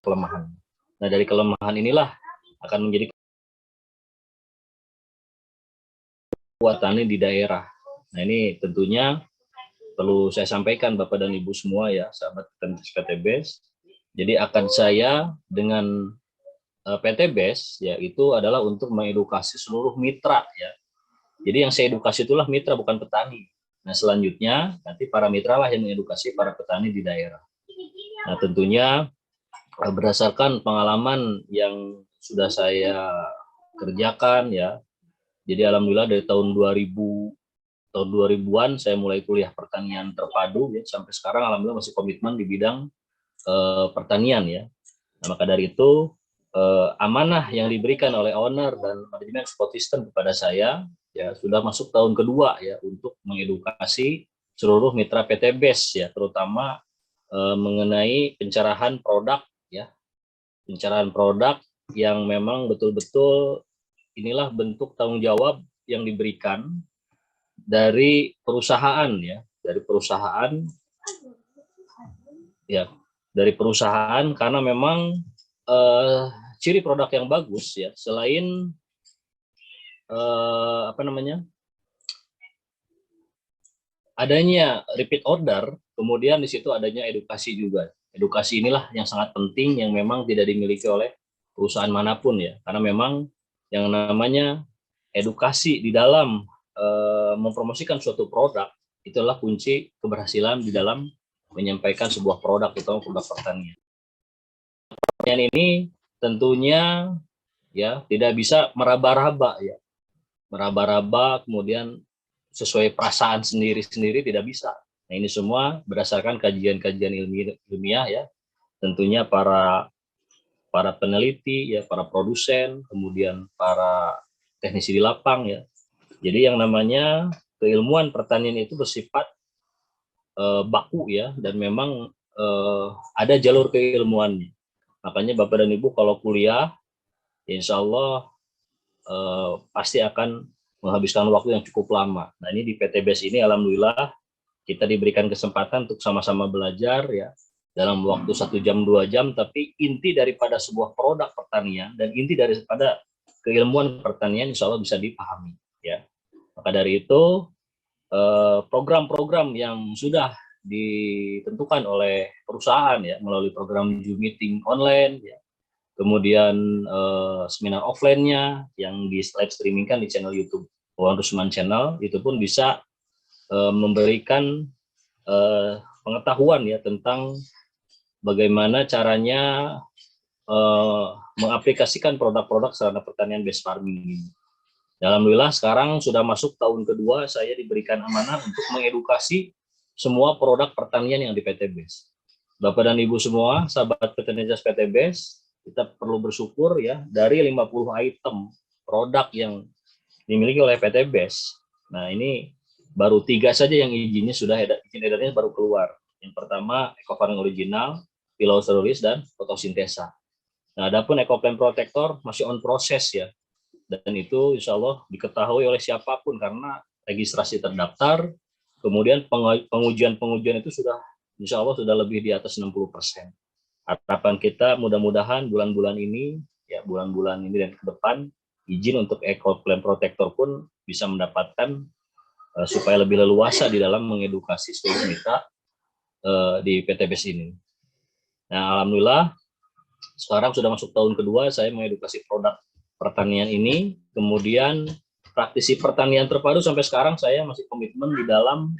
kelemahan. Nah, dari kelemahan inilah akan menjadi kekuatannya di daerah. Nah, ini tentunya perlu saya sampaikan Bapak dan Ibu semua ya, sahabat PTBES. Jadi akan saya dengan PTBES ya itu adalah untuk mengedukasi seluruh mitra ya. Jadi yang saya edukasi itulah mitra, bukan petani. Nah, selanjutnya nanti para mitra lah yang mengedukasi para petani di daerah. Nah, tentunya berdasarkan pengalaman yang sudah saya kerjakan ya. Jadi alhamdulillah dari tahun 2000-an saya mulai kuliah pertanian terpadu ya, sampai sekarang alhamdulillah masih komitmen di bidang pertanian ya. Nah, maka dari itu amanah yang diberikan oleh owner dan manajemen ekosistem kepada saya ya sudah masuk tahun kedua ya untuk mengedukasi seluruh mitra PTBES ya, terutama mengenai pencerahan produk ya, pencerahan produk yang memang betul-betul inilah bentuk tanggung jawab yang diberikan dari perusahaan ya, dari perusahaan ya, dari perusahaan, karena memang ciri produk yang bagus ya, selain adanya repeat order, kemudian di situ adanya edukasi juga. Edukasi inilah yang sangat penting yang memang tidak dimiliki oleh perusahaan manapun ya, karena memang yang namanya edukasi di dalam mempromosikan suatu produk itulah kunci keberhasilan di dalam menyampaikan sebuah produk, atau produk pertanian. Pertanian ini tentunya ya tidak bisa meraba-raba ya, meraba-raba kemudian sesuai perasaan sendiri-sendiri, tidak bisa. Nah, ini semua berdasarkan kajian-kajian ilmiah ya, tentunya para peneliti ya, para produsen, kemudian para teknisi di lapang ya. Jadi yang namanya keilmuan pertanian itu bersifat baku ya, dan memang ada jalur keilmuannya. Makanya Bapak dan Ibu kalau kuliah, insya Allah pasti akan menghabiskan waktu yang cukup lama. Nah, ini di PTBES ini alhamdulillah kita diberikan kesempatan untuk sama-sama belajar ya, dalam waktu 1 jam 2 jam, tapi inti daripada sebuah produk pertanian dan inti daripada keilmuan pertanian insya Allah bisa dipahami ya. Maka dari itu program-program yang sudah ditentukan oleh perusahaan ya, melalui program Zoom meeting online ya, kemudian seminar offline-nya yang di live streamingkan di channel YouTube Wawan Rusman Channel, itu pun bisa memberikan pengetahuan ya tentang bagaimana caranya mengaplikasikan produk-produk sarana pertanian base farming ini. Alhamdulillah sekarang sudah masuk tahun kedua saya diberikan amanah untuk mengedukasi semua produk pertanian yang di PTBES. Bapak dan Ibu semua, sahabat peternak PTBES, kita perlu bersyukur ya, dari 50 item produk yang dimiliki oleh PTBES. Nah, ini baru 3 saja yang izinnya sudah izin edarnya baru keluar. Yang pertama Ecofarming Original, Piloserolis, dan fotosintesa. Nah, adapun EcoPlant Protector masih on proses ya. Dan itu insya Allah diketahui oleh siapapun karena registrasi terdaftar, kemudian pengujian itu sudah insya Allah sudah lebih di atas 60%. Harapan kita mudah-mudahan bulan-bulan ini ya, bulan-bulan ini dan ke depan izin untuk EcoPlant Protector pun bisa mendapatkan supaya lebih leluasa di dalam mengedukasi seluruh mitra di PTBES ini. Nah, alhamdulillah sekarang sudah masuk tahun kedua saya mengedukasi produk pertanian ini, kemudian praktisi pertanian terpadu sampai sekarang saya masih komitmen di dalam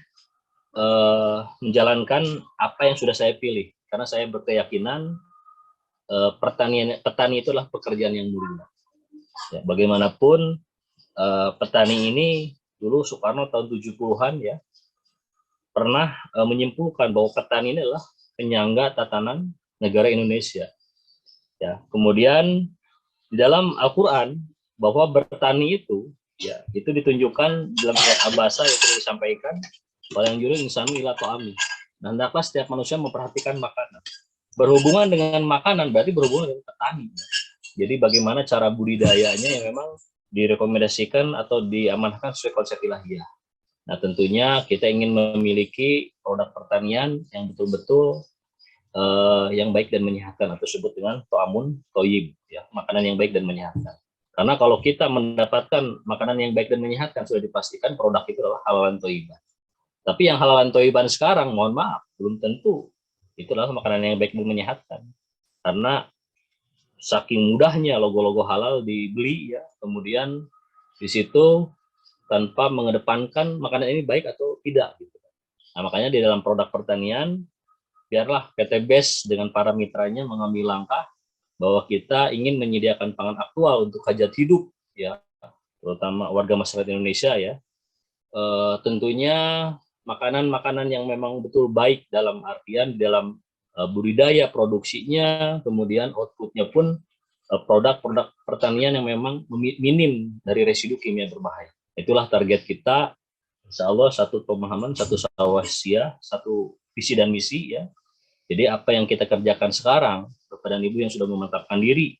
menjalankan apa yang sudah saya pilih, karena saya berkeyakinan petani itulah pekerjaan yang mulia. Ya, bagaimanapun petani ini dulu Soekarno tahun 70-an ya pernah menyimpulkan bahwa petani ini adalah penyangga tatanan negara Indonesia. Ya, kemudian di dalam Al-Quran bahwa bertani itu ya itu ditunjukkan dalam ayat Abasa yang disampaikan yang juru insanu ila ta'ami. Nah, hendaklah setiap manusia memperhatikan makanan. Berhubungan dengan makanan berarti berhubungan dengan petani. Jadi bagaimana cara budidayanya yang memang direkomendasikan atau diamanahkan sesuai konsep ilahiyah. Nah, tentunya kita ingin memiliki produk pertanian yang betul-betul yang baik dan menyehatkan, atau disebut dengan to'amun toyib, ya, makanan yang baik dan menyehatkan. Karena kalau kita mendapatkan makanan yang baik dan menyehatkan, sudah dipastikan produk itu adalah halalan toyiban. Tapi yang halalan toyiban sekarang, mohon maaf, belum tentu itu adalah makanan yang baik dan menyehatkan. Karena saking mudahnya logo-logo halal dibeli, ya, kemudian di situ tanpa mengedepankan makanan ini baik atau tidak. Gitu. Nah, makanya di dalam produk pertanian, biarlah PT BES dengan para mitranya mengambil langkah bahwa kita ingin menyediakan pangan aktual untuk hajat hidup, ya, terutama warga masyarakat Indonesia, ya. Tentunya makanan-makanan yang memang betul baik dalam artian dalam budidaya produksinya, kemudian outputnya pun produk-produk pertanian yang memang minim dari residu kimia berbahaya. Itulah target kita, insya Allah, satu pemahaman, satu sawasia, satu visi dan misi, ya. Jadi apa yang kita kerjakan sekarang, Bapak dan Ibu yang sudah memantapkan diri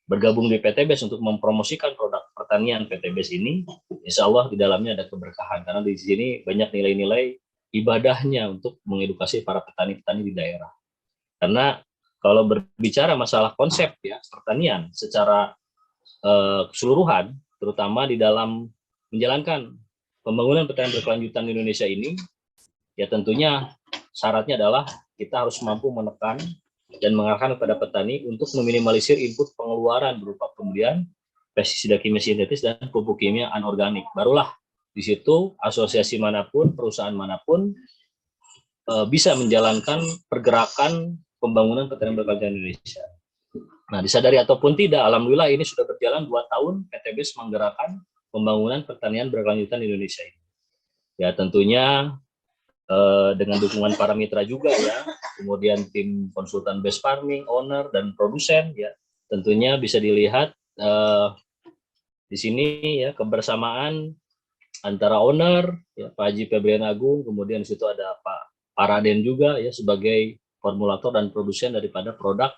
bergabung di PT BES untuk mempromosikan produk pertanian PT BES ini, insya Allah di dalamnya ada keberkahan, karena di sini banyak nilai-nilai ibadahnya untuk mengedukasi para petani-petani di daerah. Karena kalau berbicara masalah konsep, ya, pertanian secara keseluruhan, terutama di dalam menjalankan pembangunan pertanian berkelanjutan di Indonesia ini, ya tentunya syaratnya adalah kita harus mampu menekan dan mengarahkan kepada petani untuk meminimalisir input pengeluaran berupa pembelian pestisida kimia sintetis dan pupuk kimia anorganik. Barulah di situ asosiasi manapun, perusahaan manapun bisa menjalankan pergerakan pembangunan pertanian berkelanjutan Indonesia. Nah, disadari ataupun tidak, alhamdulillah ini sudah berjalan 2 tahun PT BES menggerakkan pembangunan pertanian berkelanjutan di Indonesia ini. Ya, tentunya dengan dukungan para mitra juga, ya, kemudian tim konsultan base farming, owner dan produsen, ya, tentunya bisa dilihat di sini, ya, kebersamaan antara owner, ya, Pak Haji Febrian Agung, kemudian di situ ada Pak Paraden juga, ya, sebagai formulator dan produsen daripada produk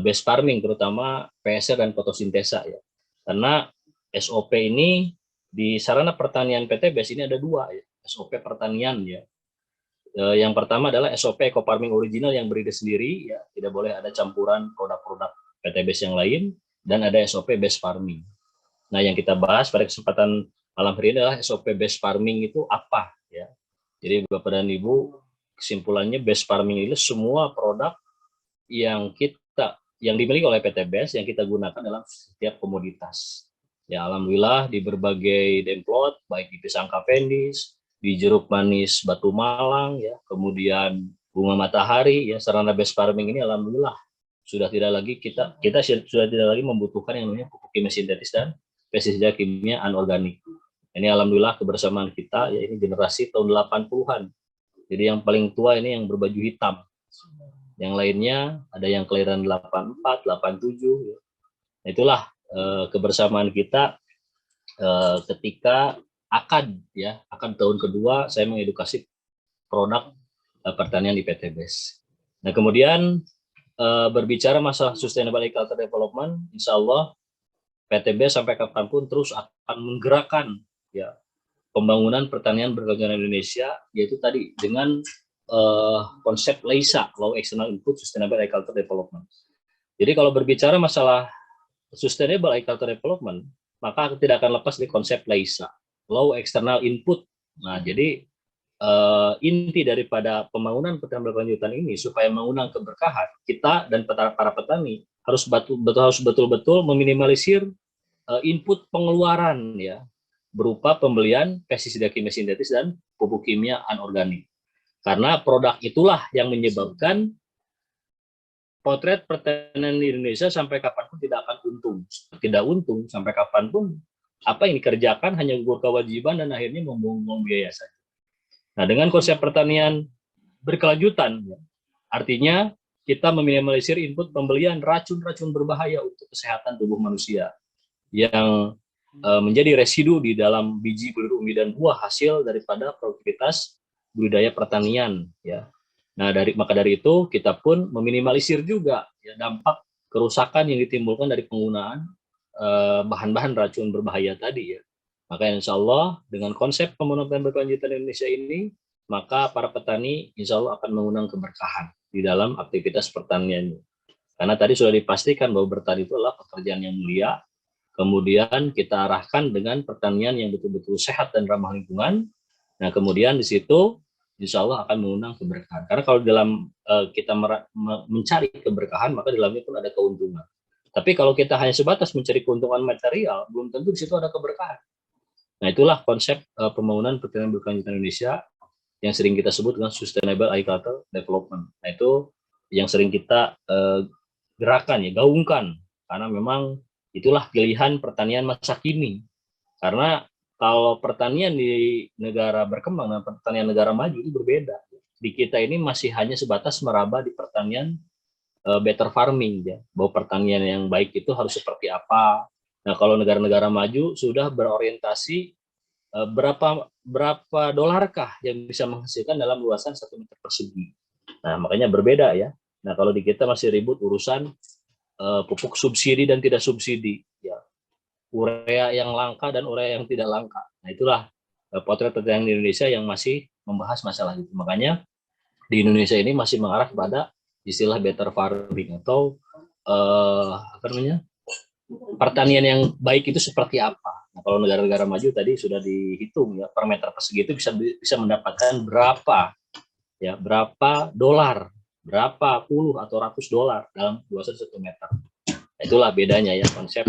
base farming, terutama PSR dan fotosintesa, ya. Karena SOP ini di sarana pertanian PT BES ini ada 2, ya, SOP pertanian, ya. Yang pertama adalah SOP Eco Farming original yang berdiri sendiri, ya, tidak boleh ada campuran produk-produk PT BES yang lain, dan ada SOP Base Farming. Nah, yang kita bahas pada kesempatan malam hari ini adalah SOP Base Farming itu apa, ya. Jadi Bapak dan Ibu, kesimpulannya Base Farming itu semua produk yang dimiliki oleh PT BES yang kita gunakan dalam setiap komoditas. Ya, alhamdulillah di berbagai demplot, baik di pisang Cavendish, di jeruk manis Batu Malang, ya, kemudian bunga matahari, ya, sarana base farming ini alhamdulillah sudah tidak lagi kita sudah tidak lagi membutuhkan yang namanya pupuk kimia sintetis dan pestisida kimia anorganik. Ini alhamdulillah kebersamaan kita, ya, ini generasi tahun 80-an. Jadi yang paling tua ini yang berbaju hitam. Yang lainnya ada yang kelahiran 84, 87, ya. Nah, itulah kebersamaan kita ketika akad tahun kedua saya mengedukasi produk pertanian di PT BES. Nah, kemudian berbicara masalah sustainable agriculture development, insya Allah PT BES sampai kapanpun terus akan menggerakkan, ya, pembangunan pertanian berkelanjutan Indonesia, yaitu tadi dengan konsep LEISA, Low External Input Sustainable Agriculture Development. Jadi kalau berbicara masalah sustainable agriculture development, maka tidak akan lepas dari konsep LEISA, Low External Input. Nah, jadi inti daripada pembangunan pertanian berkelanjutan ini supaya mengundang keberkahan, kita dan para petani harus betul-betul meminimalisir input pengeluaran, ya, berupa pembelian pestisida kimia sintetis dan pupuk kimia anorganik. Karena produk itulah yang menyebabkan potret pertanian di Indonesia sampai kapanpun tidak akan untung. Tidak untung sampai kapanpun, apa yang dikerjakan hanya gugur kewajiban dan akhirnya membuang-buang biaya saja. Nah, dengan konsep pertanian berkelanjutan, ya, artinya kita meminimalisir input pembelian racun-racun berbahaya untuk kesehatan tubuh manusia yang menjadi residu di dalam biji, belir, umbi, dan buah hasil daripada produktivitas budidaya pertanian, ya. Nah, maka dari itu kita pun meminimalisir juga, ya, dampak kerusakan yang ditimbulkan dari penggunaan bahan-bahan racun berbahaya tadi, ya. Maka insya Allah dengan konsep pembangunan berkelanjutan Indonesia ini, maka para petani insya Allah akan mengundang keberkahan. di dalam aktivitas pertaniannya. Karena tadi sudah dipastikan bahwa bertani itu adalah pekerjaan yang mulia, kemudian kita arahkan dengan pertanian yang betul-betul sehat dan ramah lingkungan. Nah, kemudian di situ insya Allah akan mengundang keberkahan. Karena kalau dalam kita mencari keberkahan, maka di dalamnya pun ada keuntungan. Tapi kalau kita hanya sebatas mencari keuntungan material, belum tentu di situ ada keberkahan. Nah, itulah konsep pembangunan pertanian berkelanjutan Indonesia yang sering kita sebut dengan Sustainable Agriculture Development. Nah, itu yang sering kita gerakan, ya, gaungkan. Karena memang itulah pilihan pertanian masa kini. Karena kalau pertanian di negara berkembang dan pertanian negara maju itu berbeda. Di kita ini masih hanya sebatas meraba di pertanian better farming, ya, bahwa pertanian yang baik itu harus seperti apa. Nah, kalau negara-negara maju sudah berorientasi berapa dolarkah yang bisa menghasilkan dalam luasan 1 meter persegi. Nah, makanya berbeda, ya. Nah, kalau di kita masih ribut urusan pupuk subsidi dan tidak subsidi, ya, urea yang langka dan urea yang tidak langka. Nah, itulah potret pertanian di Indonesia yang masih membahas masalah itu. Makanya di Indonesia ini masih mengarah pada istilah better farming atau apa namanya, pertanian yang baik itu seperti apa. Nah, kalau negara-negara maju tadi sudah dihitung, ya, per meter persegi itu bisa mendapatkan berapa, ya, berapa dolar, berapa puluh atau ratus dolar dalam luasan 1 meter. Nah, itulah bedanya, ya, konsep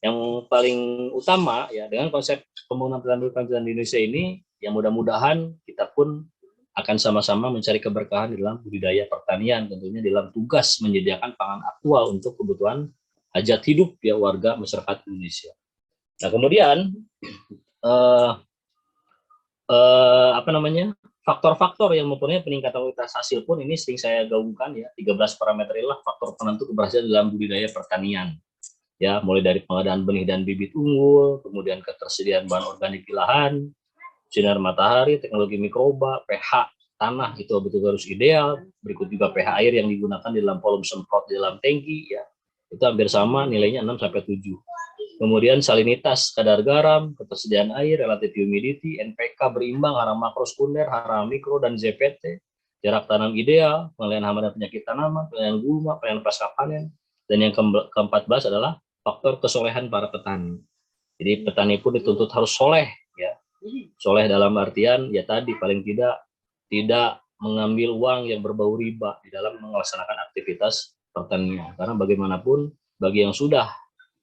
yang paling utama, ya, dengan konsep pembangunan pertanian di Indonesia ini, yang mudah-mudahan kita pun akan sama-sama mencari keberkahan di dalam budidaya pertanian, tentunya dalam tugas menyediakan pangan aktual untuk kebutuhan hajat hidup, ya, warga masyarakat Indonesia. Nah, kemudian apa namanya, faktor-faktor yang mempunyai peningkatan kualitas hasil pun ini sering saya gaungkan, ya. 13 parameter inilah faktor penentu keberhasilan dalam budidaya pertanian. Ya, mulai dari pengadaan benih dan bibit unggul, kemudian ketersediaan bahan organik di lahan, sinar matahari, teknologi mikroba, pH tanah itu betul harus ideal, berikut juga pH air yang digunakan di dalam volume semprot di dalam tangki, ya, itu hampir sama, nilainya 6-7. Kemudian salinitas, kadar garam, ketersediaan air, relative humidity, NPK berimbang, hara makro sekunder, hara mikro, dan ZPT, jarak tanam ideal, penilaian hama dan penyakit tanaman, penilaian gulma, penilaian pasca panen, dan yang ke-14 adalah faktor kesolehan para petani. Jadi petani pun dituntut harus soleh, ya. Soleh dalam artian, ya, tadi paling tidak mengambil uang yang berbau riba di dalam melaksanakan aktivitas pertanian. Karena bagaimanapun bagi yang sudah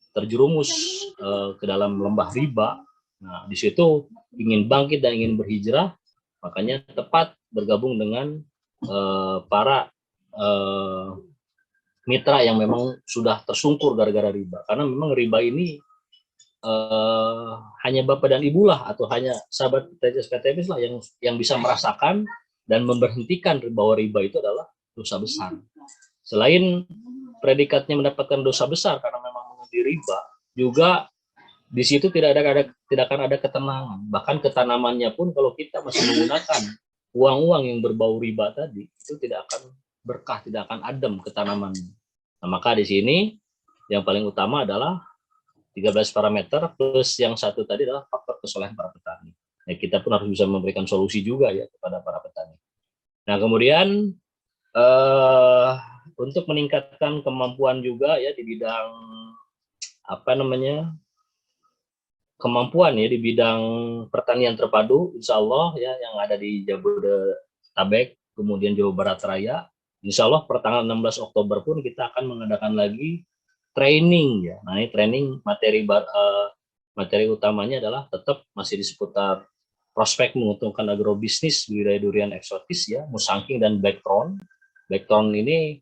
terjerumus ke dalam lembah riba, nah, di situ ingin bangkit dan ingin berhijrah, makanya tepat bergabung dengan para mitra yang memang sudah tersungkur gara-gara riba. Karena memang riba ini hanya bapak dan ibu lah, atau hanya sahabat tetes lah yang bisa merasakan dan memberhentikan bahwa riba itu adalah dosa besar. Selain predikatnya mendapatkan dosa besar karena memang mengundi riba, juga di situ tidak akan ada ketenangan. Bahkan ketanamannya pun kalau kita masih menggunakan uang-uang yang berbau riba tadi, itu tidak akan berkah, tidak akan adem ketanamannya. Nah, maka di sini yang paling utama adalah 13 parameter plus yang satu tadi adalah faktor kesolehan para petani. Nah, kita pun harus bisa memberikan solusi juga, ya, kepada para petani. Nah, kemudian untuk meningkatkan kemampuan juga, ya, di bidang apa namanya, kemampuan, ya, di bidang pertanian terpadu, insya Allah, ya, yang ada di Jabodetabek, kemudian Jawa Barat Raya, insya Allah pertanggal 16 Oktober pun kita akan mengadakan lagi training, ya. Nah, ini training materi utamanya adalah tetap masih di seputar prospek menguntungkan agrobisnis budidaya durian eksotis, ya, musangking dan blackthorn. Blackthorn ini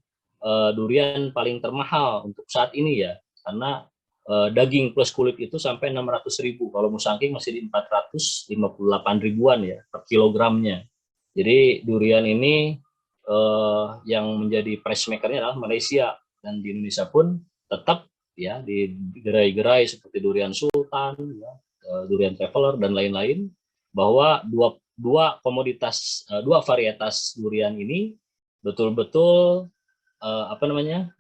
durian paling termahal untuk saat ini, ya, karena daging plus kulit itu sampai 600.000. Kalau musangking masih di 458 ribuan, ya, per kilogramnya. Jadi durian ini yang menjadi price makernya adalah Malaysia, dan di Indonesia pun tetap, ya, di gerai-gerai seperti durian sultan, ya, durian traveler dan lain-lain, bahwa dua varietas durian ini betul-betul apa namanya,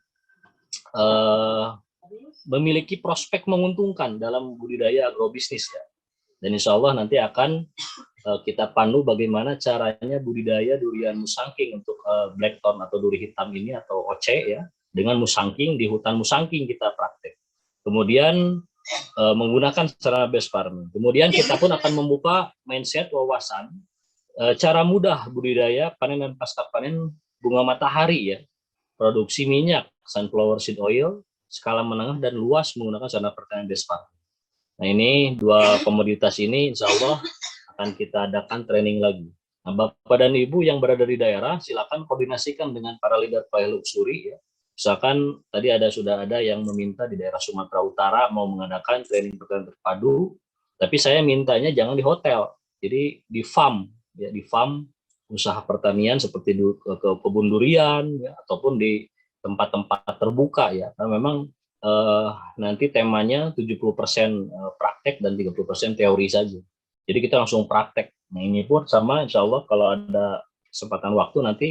memiliki prospek menguntungkan dalam budidaya agrobisnis, ya. Dan insya Allah nanti akan kita pandu bagaimana caranya budidaya durian musangking untuk blackthorn atau duri hitam ini atau OC ya, dengan musangking di hutan musangking kita praktek. Kemudian menggunakan sarana base farming. Kemudian kita pun akan membuka mindset wawasan cara mudah budidaya panen dan pasca panen bunga matahari ya, produksi minyak sunflower seed oil skala menengah dan luas menggunakan sarana pertanian base farming. Nah ini dua komoditas ini insya Allah akan kita adakan training lagi. Nah, Bapak dan Ibu yang berada di daerah silakan koordinasikan dengan para leader Luxury ya. Misalkan tadi sudah ada yang meminta di daerah Sumatera Utara mau mengadakan training pertanian terpadu, tapi saya mintanya jangan di hotel, jadi di farm ya, di farm usaha pertanian seperti di kebun durian ya, ataupun di tempat-tempat terbuka ya. Karena memang nanti temanya 70% praktek dan 30% teori saja. Jadi kita langsung praktek. Nah ini pun sama insya Allah kalau ada kesempatan waktu nanti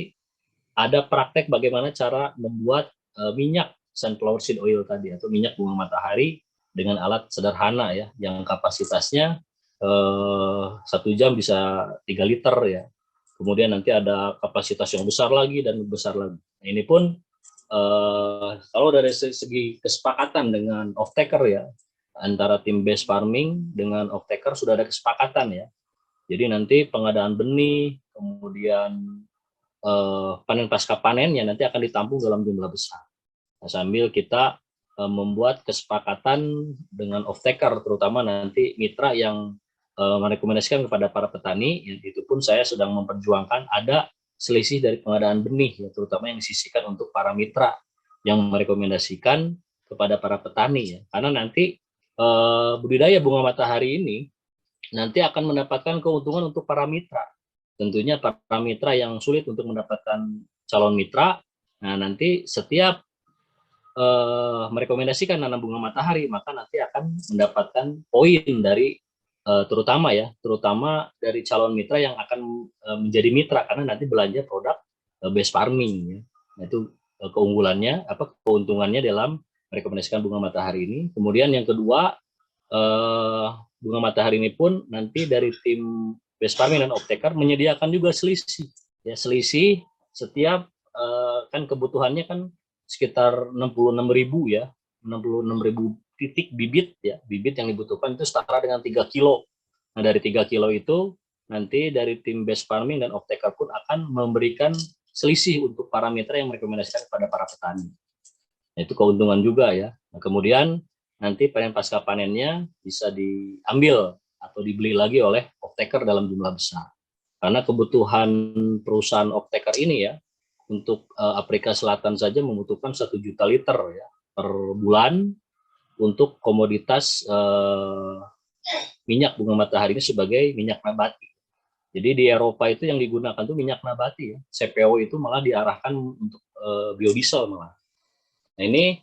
ada praktek bagaimana cara membuat minyak sunflower seed oil tadi atau minyak bunga matahari dengan alat sederhana ya, yang kapasitasnya 1 jam bisa 3 liter ya. Kemudian nanti ada kapasitas yang besar lagi dan besar lagi. Nah, ini pun kalau dari segi kesepakatan dengan off-taker ya, antara tim base farming dengan off-taker sudah ada kesepakatan ya. Jadi nanti pengadaan benih, kemudian panen pasca panennya nanti akan ditampung dalam jumlah besar. Nah, sambil kita membuat kesepakatan dengan off-taker, terutama nanti mitra yang merekomendasikan kepada para petani, itu pun saya sedang memperjuangkan ada selisih dari pengadaan benih, ya, terutama yang disisihkan untuk para mitra yang merekomendasikan kepada para petani, ya. Karena nanti budidaya bunga matahari ini nanti akan mendapatkan keuntungan untuk para mitra. Tentunya para mitra yang sulit untuk mendapatkan calon mitra, nah nanti setiap merekomendasikan nanam bunga matahari, maka nanti akan mendapatkan poin dari terutama dari calon mitra yang akan menjadi mitra karena nanti belanja produk base farming ya. Nah, itu keunggulannya, keuntungannya dalam merekomendasikan bunga matahari ini. Kemudian yang kedua, bunga matahari ini pun nanti dari tim base farming dan off-taker menyediakan juga selisih ya, selisih setiap kan kebutuhannya kan sekitar 66.000 ya, 66.000 titik bibit ya, bibit yang dibutuhkan itu setara dengan 3 kilo. Nah dari 3 kilo itu nanti dari tim base farming dan off-taker pun akan memberikan selisih untuk para mitra yang merekomendasikan kepada para petani. Nah, itu keuntungan juga ya. Nah, kemudian nanti panen pasca panennya bisa diambil atau dibeli lagi oleh off-taker dalam jumlah besar. Karena kebutuhan perusahaan off-taker ini ya, untuk Afrika Selatan saja membutuhkan 1 juta liter ya per bulan untuk komoditas minyak bunga matahari ini sebagai minyak nabati. Jadi di Eropa itu yang digunakan tuh minyak nabati ya. CPO itu malah diarahkan untuk biodiesel malah. Nah ini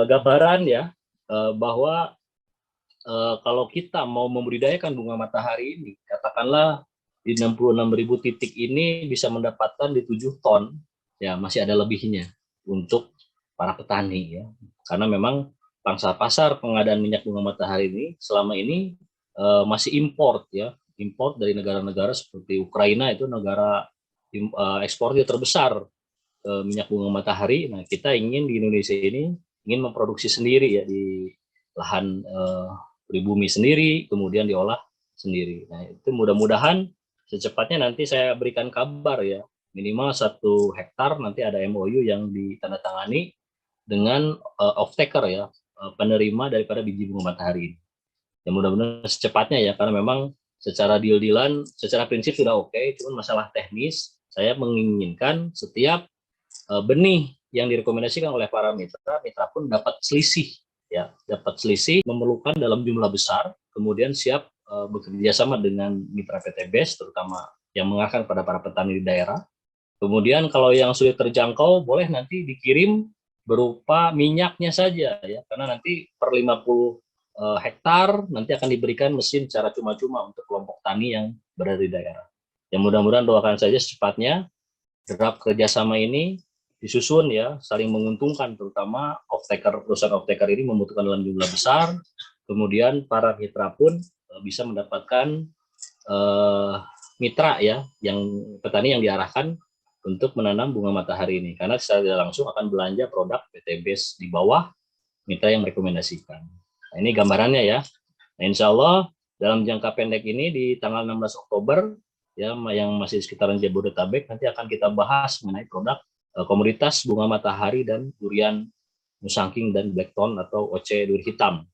gambaran ya bahwa kalau kita mau membudidayakan bunga matahari ini, katakanlah di 66.000 titik ini bisa mendapatkan di 7 ton, ya masih ada lebihnya untuk para petani ya. Karena memang pangsa pasar pengadaan minyak bunga matahari ini selama ini masih import ya, import dari negara-negara seperti Ukraina, itu negara ekspornya terbesar minyak bunga matahari. Nah kita ingin di Indonesia ini ingin memproduksi sendiri ya di lahan pribumi sendiri, kemudian diolah sendiri. Nah itu mudah-mudahan secepatnya nanti saya berikan kabar ya, minimal 1 hektar nanti ada MOU yang ditandatangani dengan off-taker ya, penerima daripada biji bunga matahari ini. Ya mudah-mudahan secepatnya ya, karena memang secara deal-dealan, secara prinsip sudah oke, cuman masalah teknis saya menginginkan setiap benih yang direkomendasikan oleh para mitra pun dapat selisih ya, dapat selisih memerlukan dalam jumlah besar, kemudian siap bekerja sama dengan mitra PT BES terutama yang mengarahkan pada para petani di daerah. Kemudian kalau yang sulit terjangkau boleh nanti dikirim berupa minyaknya saja ya, karena nanti per 50 hektar nanti akan diberikan mesin secara cuma-cuma untuk kelompok tani yang berada di daerah. Yang mudah-mudahan doakan saja secepatnya draft kerjasama ini disusun ya, saling menguntungkan, terutama off-taker, perusahaan off-taker ini membutuhkan dalam jumlah besar, kemudian para mitra pun bisa mendapatkan mitra ya, yang petani yang diarahkan untuk menanam bunga matahari ini, karena secara tidak langsung akan belanja produk PT BES di bawah mitra yang merekomendasikan. Nah, ini gambarannya ya. Nah, insya Allah dalam jangka pendek ini di tanggal 16 Oktober ya, yang masih sekitaran Jabodetabek, nanti akan kita bahas mengenai produk komoditas bunga matahari dan durian musangking dan blackthorn atau OC duri hitam.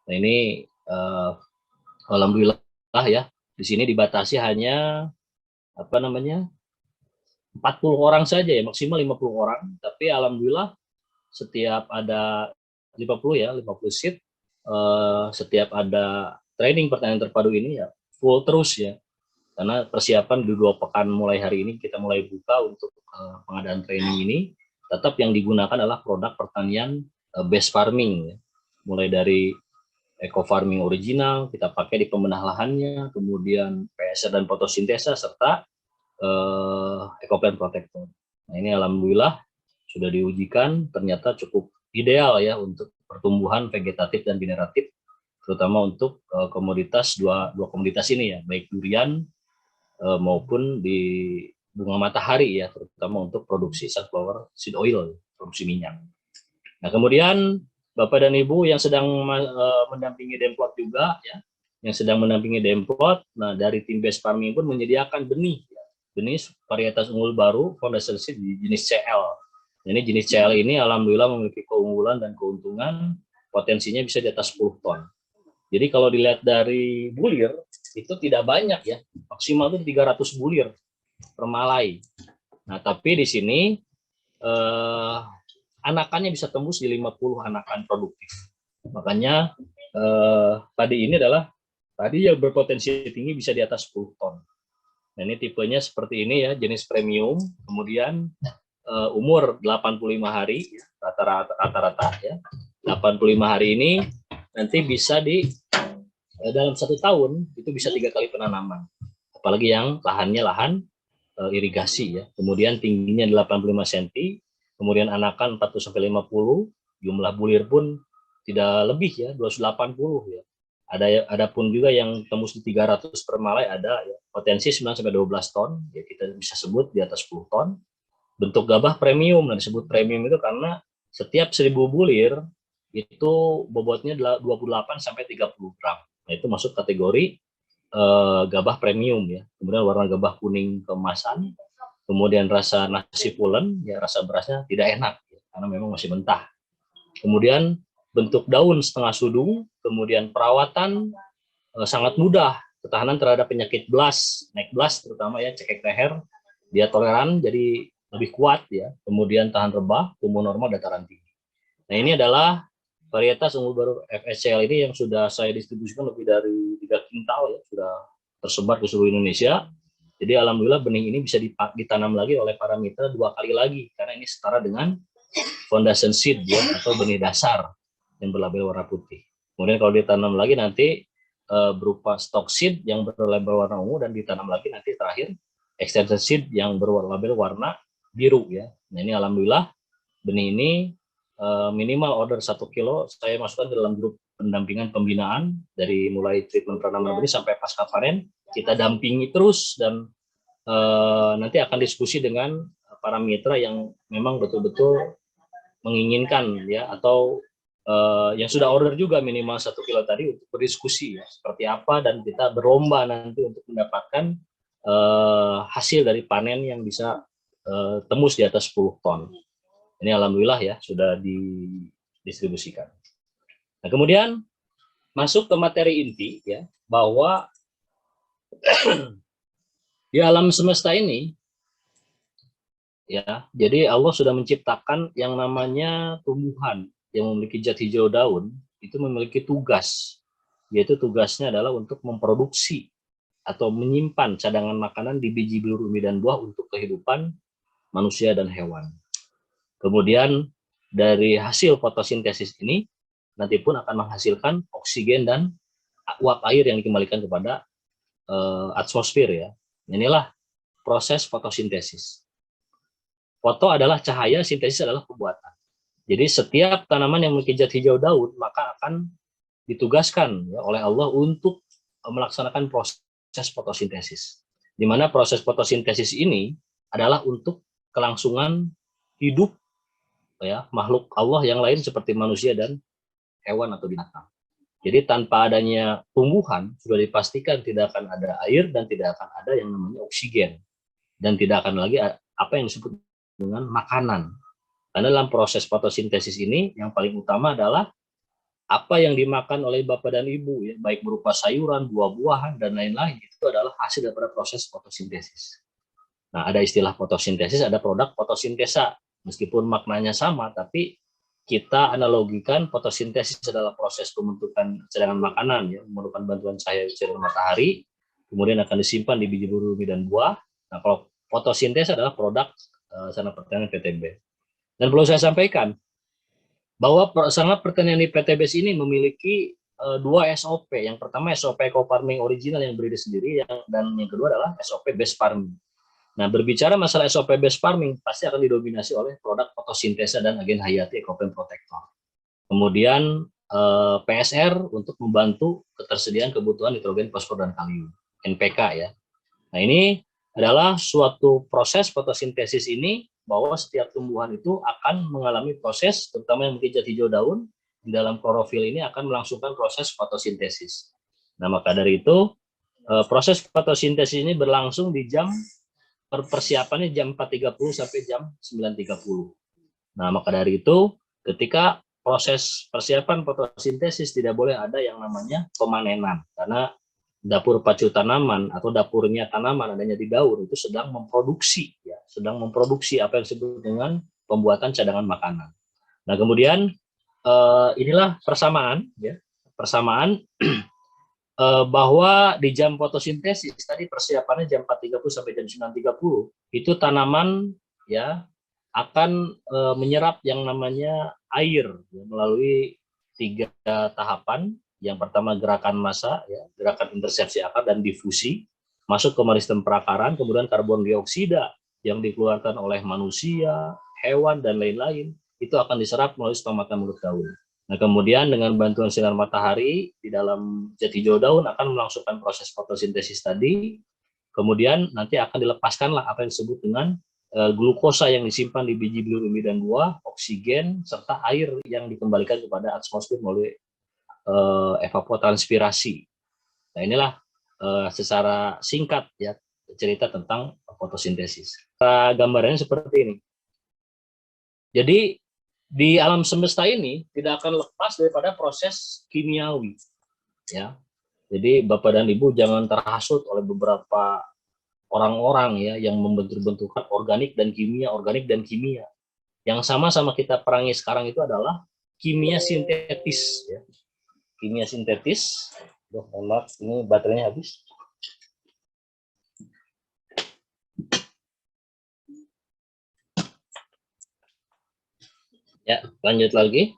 Nah, ini alhamdulillah ya, di sini dibatasi hanya 40 orang saja ya, maksimal 50 orang, tapi alhamdulillah setiap ada 50 seat, setiap ada training pertanian terpadu ini ya full terus ya, karena persiapan di 2 pekan mulai hari ini kita mulai buka untuk pengadaan training ini. Tetap yang digunakan adalah produk pertanian base farming ya. Mulai dari eco farming original kita pakai di pembenah lahannya, kemudian PSR dan fotosintesa, serta ecoplant protector. Nah, ini alhamdulillah sudah diujikan ternyata cukup ideal ya untuk pertumbuhan vegetatif dan generatif, terutama untuk komoditas dua komoditas ini ya, baik durian maupun di bunga matahari ya, terutama untuk produksi sunflower seed oil, produksi minyak. Nah, kemudian Bapak dan Ibu yang sedang mendampingi Demplot juga ya, yang sedang mendampingi Demplot, nah dari tim Base Farming pun menyediakan benih varietas unggul baru foundation seed di jenis CL. Ini jenis CL ini alhamdulillah memiliki keunggulan dan keuntungan, potensinya bisa di atas 10 ton. Jadi kalau dilihat dari bulir itu tidak banyak ya, maksimal itu 300 bulir per malai. Nah, tapi di sini anakannya bisa tembus di 50 anakan produktif. Makanya padi ini adalah padi yang berpotensi tinggi, bisa di atas 10 ton. Nah, ini tipenya seperti ini ya, jenis premium, kemudian umur 85 hari ya, rata-rata ya. 85 hari ini nanti bisa dalam 1 tahun itu bisa 3 kali penanaman. Apalagi yang lahannya lahan irigasi ya. Kemudian tingginya 85 cm, kemudian anakan 40-50, jumlah bulir pun tidak lebih ya, 280 ya. Ada pun juga yang tembus di 300 per malai ada ya. Potensi 9-12 ton, ya kita bisa sebut di atas 10 ton. Bentuk gabah premium, nah disebut premium itu karena setiap 1000 bulir itu bobotnya 28-30 gram. Nah, itu masuk kategori gabah premium ya. Kemudian warna gabah kuning keemasan, kemudian rasa nasi pulen ya, rasa berasnya tidak enak ya, karena memang masih mentah. Kemudian bentuk daun setengah sudung, kemudian perawatan sangat mudah, ketahanan terhadap penyakit blast, neck blast terutama ya, cekek leher, dia toleran jadi lebih kuat ya, kemudian tahan rebah, tumbuh normal, dataran tinggi. Nah, ini adalah varietas unggul baru FSCL ini yang sudah saya distribusikan lebih dari 3 kintal ya, sudah tersebar ke seluruh Indonesia. Jadi alhamdulillah benih ini bisa ditanam lagi oleh para mitra 2 kali lagi, karena ini setara dengan foundation seed ya, atau benih dasar yang berlabel warna putih. Kemudian kalau ditanam lagi nanti berupa stock seed yang berlabel warna ungu, dan ditanam lagi nanti terakhir extension seed yang berlabel warna biru ya. Nah, ini alhamdulillah benih ini minimal order 1 kilo saya masukkan ke dalam grup pendampingan pembinaan, dari mulai treatment penanaman benih sampai pasca panen kita dampingi terus, dan nanti akan diskusi dengan para mitra yang memang betul-betul menginginkan ya, atau yang sudah order juga minimal 1 kilo tadi, untuk berdiskusi ya seperti apa, dan kita berlomba nanti untuk mendapatkan hasil dari panen yang bisa tembus di atas 10 ton. Ini alhamdulillah ya sudah didistribusikan. Nah, kemudian masuk ke materi inti ya, bahwa di alam semesta ini ya, jadi Allah sudah menciptakan yang namanya tumbuhan yang memiliki zat hijau daun, itu memiliki tugas, yaitu tugasnya adalah untuk memproduksi atau menyimpan cadangan makanan di biji bilur umbi dan buah untuk kehidupan manusia dan hewan. Kemudian dari hasil fotosintesis ini nanti pun akan menghasilkan oksigen dan uap air yang dikembalikan kepada atmosfer ya. Inilah proses fotosintesis. Foto adalah cahaya, sintesis adalah pembuatan. Jadi setiap tanaman yang memiliki zat hijau daun maka akan ditugaskan ya oleh Allah untuk melaksanakan proses fotosintesis. di mana proses fotosintesis ini adalah untuk kelangsungan hidup ya makhluk Allah yang lain seperti manusia dan hewan atau binatang. Jadi tanpa adanya tumbuhan sudah dipastikan tidak akan ada air dan tidak akan ada yang namanya oksigen dan tidak akan lagi apa yang disebut dengan makanan. Karena dalam proses fotosintesis ini yang paling utama adalah apa yang dimakan oleh bapak dan ibu, ya, baik berupa sayuran, buah-buahan, dan lain-lain, itu adalah hasil daripada proses fotosintesis. Nah, ada istilah fotosintesis, ada produk fotosintesa. Meskipun maknanya sama, tapi kita analogikan fotosintesis adalah proses pembentukan cadangan makanan, ya, memerlukan bantuan cahaya sinar matahari, kemudian akan disimpan di biji bumi dan buah. Nah, kalau fotosintesis adalah produk sarana pertanian PTB. Dan perlu saya sampaikan, bahwa sarana pertanian di PTBS ini memiliki dua SOP. Yang pertama SOP eco-farming original yang berdiri sendiri, dan yang kedua adalah SOP base farming. Nah, berbicara masalah SOP base farming, pasti akan didominasi oleh produk fotosintesa dan agen hayati Ecoplant Protector. Kemudian PSR untuk membantu ketersediaan kebutuhan nitrogen, fosfor, dan kalium, NPK ya. Nah, ini adalah suatu proses fotosintesis ini bahwa setiap tumbuhan itu akan mengalami proses, terutama yang mengejat hijau daun, di dalam klorofil ini akan melangsungkan proses fotosintesis. Nah, maka dari itu, proses fotosintesis ini berlangsung di jam, persiapannya jam 4.30 sampai jam 9.30. Nah, maka dari itu, ketika proses persiapan fotosintesis tidak boleh ada yang namanya pemanenan, karena dapur pacu tanaman atau dapurnya tanaman adanya di daun itu sedang memproduksi apa yang disebut dengan pembuatan cadangan makanan. Nah, kemudian inilah persamaan bahwa di jam fotosintesis tadi persiapannya jam 4.30 sampai jam 9.30 itu tanaman ya akan menyerap yang namanya air ya, melalui 3 tahapan. Yang pertama gerakan massa, ya, gerakan intersepsi akar dan difusi, masuk ke meristem perakaran, kemudian karbon dioksida yang dikeluarkan oleh manusia, hewan, dan lain-lain, itu akan diserap melalui stomata mulut daun. Nah, kemudian dengan bantuan sinar matahari di dalam zat hijau daun akan melangsungkan proses fotosintesis tadi, kemudian nanti akan dilepaskanlah apa yang disebut dengan glukosa yang disimpan di biji bumi dan buah, oksigen, serta air yang dikembalikan kepada atmosfer melalui evapotranspirasi. Nah, inilah secara singkat ya cerita tentang fotosintesis. Gambarannya seperti ini. Jadi di alam semesta ini tidak akan lepas daripada proses kimiawi, ya. Jadi Bapak dan Ibu jangan terhasut oleh beberapa orang-orang ya yang membentuk-bentukan organik dan kimia. Yang sama-sama kita perangi sekarang itu adalah kimia sintetis, ya. Kimia sintetis. Maaf, ini baterainya habis. Ya, lanjut lagi.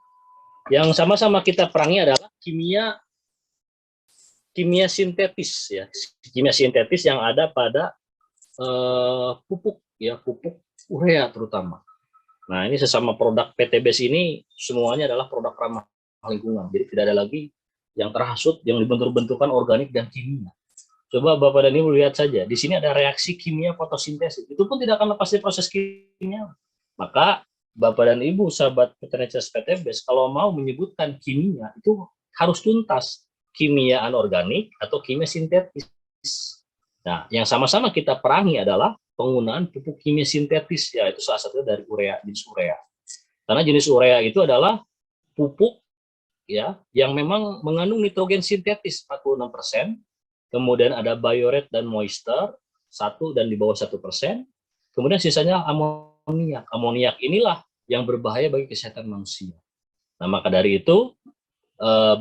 Yang sama-sama kita perangi adalah kimia sintetis ya. Kimia sintetis yang ada pada pupuk ya, pupuk urea terutama. Nah, ini sesama produk PTBS ini semuanya adalah produk ramah lingkungan. Jadi tidak ada lagi yang terhasut, yang dibentur-benturkan organik dan kimia. Coba Bapak dan Ibu lihat saja, di sini ada reaksi kimia fotosintesis. Itu pun tidak akan lepas dari proses kimia. Maka Bapak dan Ibu, sahabat peternak PTBS, kalau mau menyebutkan kimia, itu harus tuntas. Kimia anorganik atau kimia sintetis. Nah, yang sama-sama kita perangi adalah penggunaan pupuk kimia sintetis, yaitu salah satu dari urea, jenis urea. Karena jenis urea itu adalah pupuk ya yang memang mengandung nitrogen sintetis 46%, kemudian ada biorate dan moisture 1 dan di bawah 1%, kemudian sisanya amoniak. Amoniak inilah yang berbahaya bagi kesehatan manusia. Nah, maka dari itu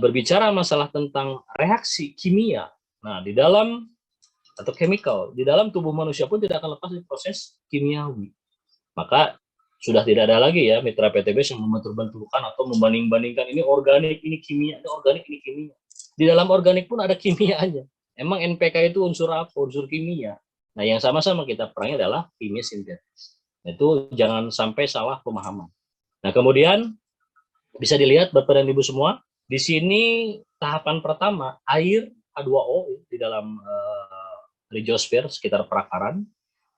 berbicara masalah tentang reaksi kimia, nah di dalam atau chemical di dalam tubuh manusia pun tidak akan lepas dari proses kimiawi. Maka sudah tidak ada lagi ya mitra PTBS yang membentur-benturkan atau membanding-bandingkan ini organik, ini kimia, ini organik, ini kimia. Di dalam organik pun ada kimianya. Emang NPK itu unsur apa? Unsur kimia. Nah, yang sama-sama kita perangi adalah kimia sintetis. Itu jangan sampai salah pemahaman. Nah, kemudian bisa dilihat Bapak dan Ibu semua, di sini tahapan pertama air H2O di dalam rhizosphere sekitar perakaran.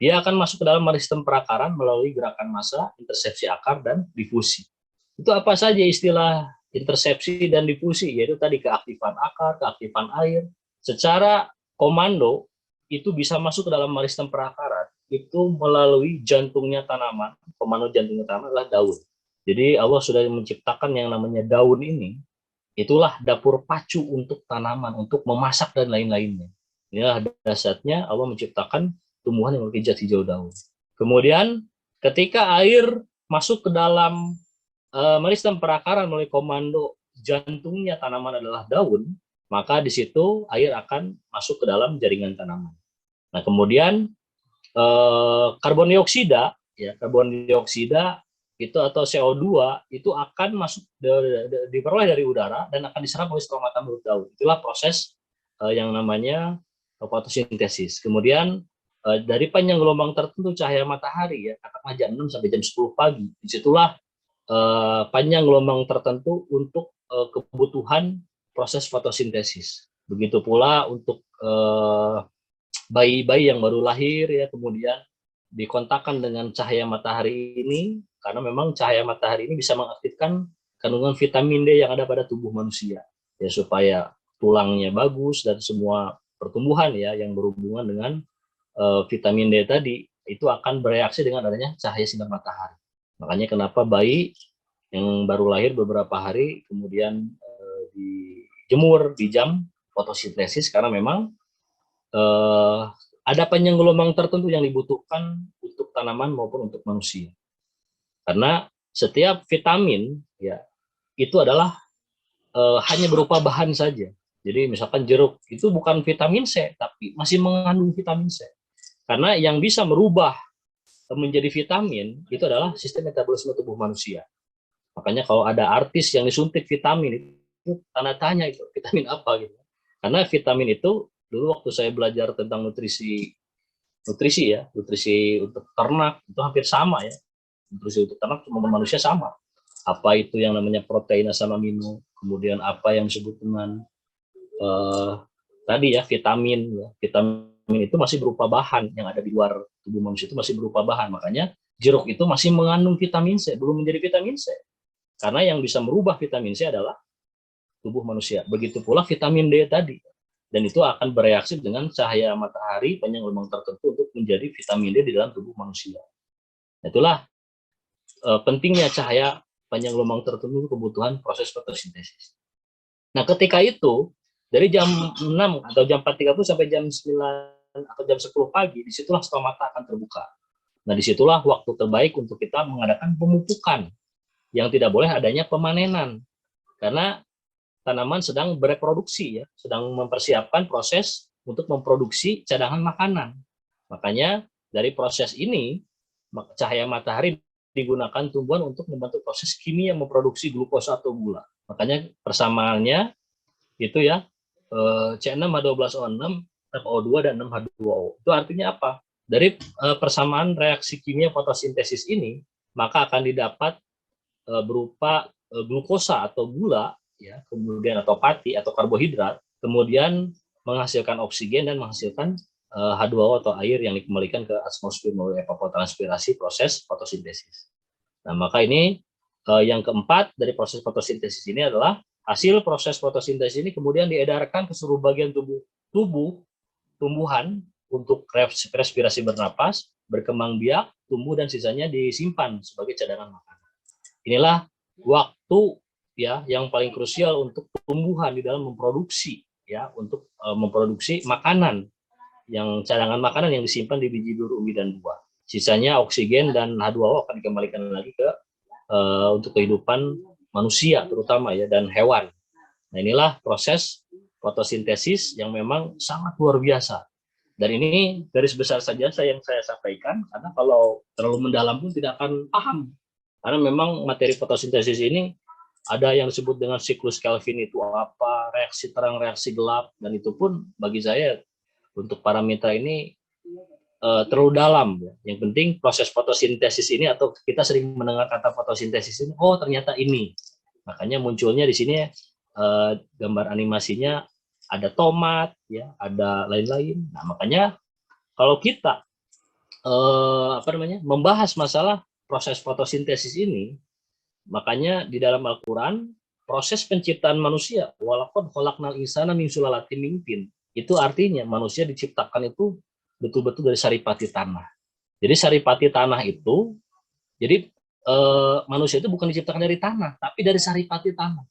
Dia akan masuk ke dalam sistem perakaran melalui gerakan massa, intersepsi akar, dan difusi. Itu apa saja istilah intersepsi dan difusi, yaitu tadi keaktifan akar, keaktifan air. Secara komando itu bisa masuk ke dalam sistem perakaran itu melalui jantungnya tanaman. Komando jantungnya tanaman adalah daun. Jadi Allah sudah menciptakan yang namanya daun ini, itulah dapur pacu untuk tanaman, untuk memasak dan lain-lainnya. Inilah dasarnya Allah menciptakan tumbuhan yang memiliki zat hijau daun. Kemudian ketika air masuk ke dalam meristem perakaran melalui komando jantungnya tanaman adalah daun, maka di situ air akan masuk ke dalam jaringan tanaman. Nah, kemudian karbon dioksida, ya, karbon dioksida itu atau CO2 itu akan masuk diperoleh dari udara dan akan diserap oleh stomata mulut daun. Itulah proses yang namanya fotosintesis. Kemudian dari panjang gelombang tertentu cahaya matahari, ya, katakanlah jam 6 sampai jam 10 pagi, disitulah panjang gelombang tertentu untuk kebutuhan proses fotosintesis. Begitu pula untuk bayi-bayi yang baru lahir, ya, kemudian dikontakkan dengan cahaya matahari ini, karena memang cahaya matahari ini bisa mengaktifkan kandungan vitamin D yang ada pada tubuh manusia, ya, supaya tulangnya bagus dan semua pertumbuhan, ya, yang berhubungan dengan vitamin D tadi itu akan bereaksi dengan adanya cahaya sinar matahari. Makanya kenapa bayi yang baru lahir beberapa hari kemudian dijemur di jam fotosintesis, karena memang ada panjang gelombang tertentu yang dibutuhkan untuk tanaman maupun untuk manusia. Karena setiap vitamin, ya, itu adalah hanya berupa bahan saja. Jadi misalkan jeruk itu bukan vitamin C, tapi masih mengandung vitamin C. Karena yang bisa merubah menjadi vitamin itu adalah sistem metabolisme tubuh manusia. Makanya kalau ada artis yang disuntik vitamin, itu tanda tanya itu vitamin apa gitu. Karena vitamin itu dulu waktu saya belajar tentang nutrisi ya, nutrisi untuk ternak itu hampir sama, ya. Nutrisi untuk ternak maupun manusia sama. Apa itu yang namanya protein, asam amino, kemudian apa yang disebut dengan tadi, ya, vitamin, ya. Vitamin itu masih berupa bahan yang ada di luar tubuh manusia, itu masih berupa bahan. Makanya jeruk itu masih mengandung vitamin C, belum menjadi vitamin C. Karena yang bisa merubah vitamin C adalah tubuh manusia. Begitu pula vitamin D tadi. Dan itu akan bereaksi dengan cahaya matahari panjang gelombang tertentu untuk menjadi vitamin D di dalam tubuh manusia. Itulah pentingnya cahaya panjang gelombang tertentu kebutuhan proses fotosintesis. Nah, ketika itu dari jam 6 atau jam 4.30 sampai jam 9 atau jam 10 pagi, disitulah stomata akan terbuka. Nah, disitulah waktu terbaik untuk kita mengadakan pemupukan, yang tidak boleh adanya pemanenan, karena tanaman sedang bereproduksi, ya, sedang mempersiapkan proses untuk memproduksi cadangan makanan. Makanya dari proses ini cahaya matahari digunakan tumbuhan untuk membantu proses kimia memproduksi glukosa atau gula. Makanya persamaannya itu, ya, C6H12O6, O2 dan 6H2O. Itu artinya apa? Dari persamaan reaksi kimia fotosintesis ini, maka akan didapat berupa glukosa atau gula, ya, kemudian atau pati atau karbohidrat, kemudian menghasilkan oksigen dan menghasilkan H2O atau air yang dikembalikan ke atmosfer melalui evapotranspirasi proses fotosintesis. Nah, maka ini yang keempat dari proses fotosintesis ini adalah hasil proses fotosintesis ini kemudian diedarkan ke seluruh bagian tumbuhan untuk respirasi bernapas, berkembang biak, tumbuh, dan sisanya disimpan sebagai cadangan makanan. Inilah waktu, ya, yang paling krusial untuk tumbuhan di dalam memproduksi, ya, untuk memproduksi makanan, yang cadangan makanan yang disimpan di biji biur umbi dan buah. Sisanya oksigen dan H2O akan dikembalikan lagi ke untuk kehidupan manusia terutama, ya, dan hewan. Nah, inilah proses fotosintesis yang memang sangat luar biasa. Dan ini garis besar saja yang saya sampaikan, karena kalau terlalu mendalam pun tidak akan paham. Karena memang materi fotosintesis ini ada yang disebut dengan siklus Kelvin itu apa, reaksi terang, reaksi gelap, dan itu pun bagi saya untuk parameter ini terlalu dalam. Yang penting proses fotosintesis ini, atau kita sering mendengar kata fotosintesis ini, oh ternyata ini. Makanya munculnya di sini gambar animasinya ada tomat, ya, ada lain-lain. Nah, makanya kalau kita membahas masalah proses fotosintesis ini, makanya di dalam Al-Quran proses penciptaan manusia, walaqad khalaqnal insana min sulalatin min tin, itu artinya manusia diciptakan itu betul-betul dari saripati tanah. Jadi saripati tanah itu, jadi manusia itu bukan diciptakan dari tanah, tapi dari saripati tanah.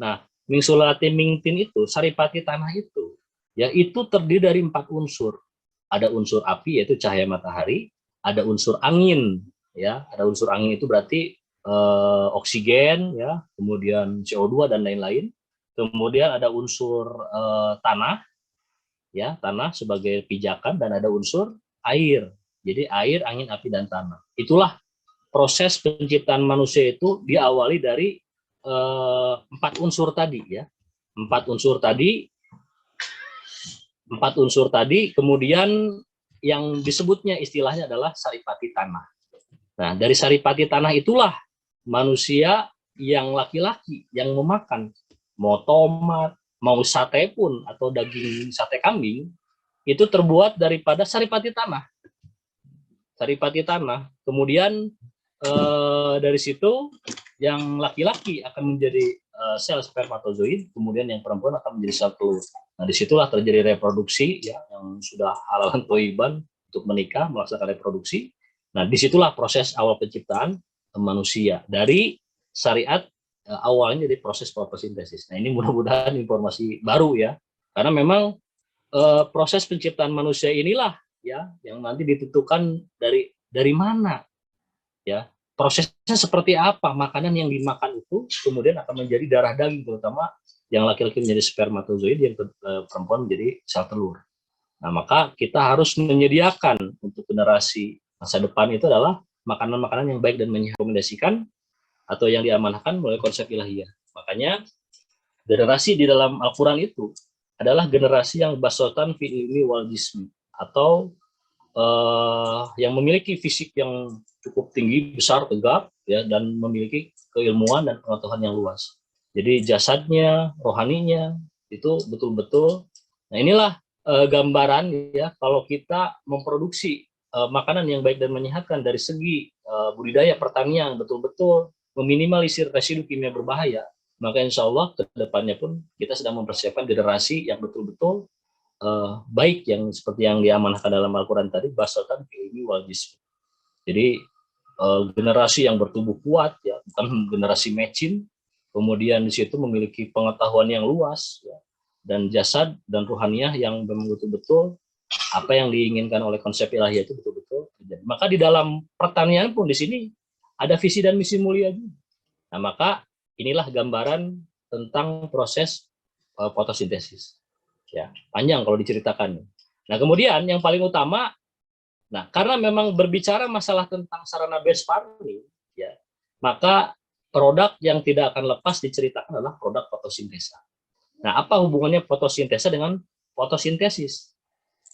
Nah, min sulalatin min tin itu, saripati tanah itu, ya itu terdiri dari 4 unsur. Ada unsur api yaitu cahaya matahari, ada unsur angin, ya, ada unsur angin itu berarti oksigen, ya, kemudian CO2 dan lain-lain. Kemudian ada unsur tanah, ya, tanah sebagai pijakan, dan ada unsur air. Jadi air, angin, api, dan tanah. Itulah proses penciptaan manusia itu diawali dari 4 unsur tadi, ya. 4 unsur tadi, kemudian yang disebutnya istilahnya adalah saripati tanah. Nah, dari saripati tanah itulah manusia yang laki-laki yang memakan, mau tomat, mau sate pun, atau daging sate kambing, itu terbuat daripada saripati tanah. Saripati tanah. Kemudian dari situ yang laki-laki akan menjadi sel spermatozoid, kemudian yang perempuan akan menjadi sel telur. Nah, disitulah terjadi reproduksi, ya, yang sudah halalan toiban untuk menikah, melaksanakan reproduksi. Nah, disitulah proses awal penciptaan manusia dari syariat awalnya dari proses fotosintesis. Nah, ini mudah-mudahan informasi baru, ya, karena memang proses penciptaan manusia inilah, ya, yang nanti ditentukan dari mana, ya, prosesnya seperti apa, makanan yang dimakan itu kemudian akan menjadi darah daging, terutama yang laki-laki menjadi spermatozoid, yang perempuan menjadi sel telur. Nah, maka kita harus menyediakan untuk generasi masa depan itu adalah makanan-makanan yang baik dan merekomendasikan atau yang diamanahkan melalui konsep ilahiyah. Makanya generasi di dalam Al-Quran itu adalah generasi yang basotan fi ilmi wal jismi, atau yang memiliki fisik yang cukup tinggi, besar, tegap, ya, dan memiliki keilmuan dan pengetahuan yang luas. Jadi jasadnya, rohaninya itu betul-betul. Nah, inilah gambaran, ya, kalau kita memproduksi makanan yang baik dan menyehatkan dari segi budidaya pertanian, betul-betul meminimalisir residu kimia berbahaya, maka insya Allah ke depannya pun kita sedang mempersiapkan generasi yang betul-betul baik, yang seperti yang diamanahkan dalam Al-Quran tadi, basotan ilmi wal jismi. Jadi generasi yang bertubuh kuat, ya, bukan generasi mecin, kemudian di situ memiliki pengetahuan yang luas, ya, dan jasad dan ruhaniah yang memang betul-betul apa yang diinginkan oleh konsep ilahiyah itu betul-betul terjadi. Maka di dalam pertanian pun di sini ada visi dan misi mulia juga. Nah, maka inilah gambaran tentang proses fotosintesis. Ya, panjang kalau diceritakan. Nah, kemudian yang paling utama, nah, karena memang berbicara masalah tentang sarana base farming, ya, maka produk yang tidak akan lepas diceritakan adalah produk fotosintesa. Nah, apa hubungannya fotosintesa dengan fotosintesis?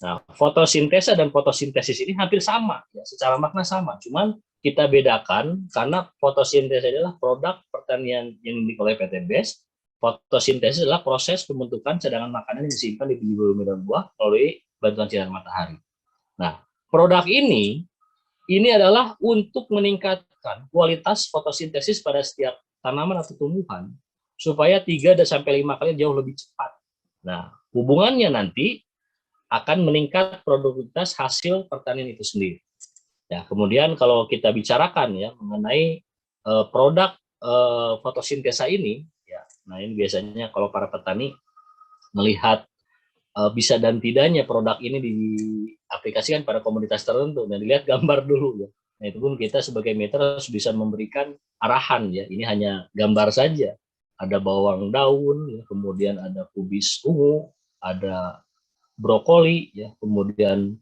Nah, fotosintesa dan fotosintesis ini hampir sama, ya, secara makna sama, cuman kita bedakan karena fotosintesa adalah produk pertanian yang dimiliki oleh PT BES. Fotosintesis adalah proses pembentukan cadangan makanan yang disimpan di biji bumi dan buah melalui bantuan sinar matahari. Nah, produk ini adalah untuk meningkatkan kualitas fotosintesis pada setiap tanaman atau tumbuhan supaya 3-5 kali jauh lebih cepat. Nah, hubungannya nanti akan meningkat produktivitas hasil pertanian itu sendiri. Ya, kemudian kalau kita bicarakan, ya, mengenai produk fotosintesa ini, ya, nah ini biasanya kalau para petani melihat bisa dan tidaknya produk ini diaplikasikan pada komoditas tertentu, dan dilihat gambar dulu, ya. Nah, itu pun kita sebagai mitra harus bisa memberikan arahan, ya. Ini hanya gambar saja. Ada bawang daun, ya, kemudian ada kubis ungu, ada brokoli, ya, kemudian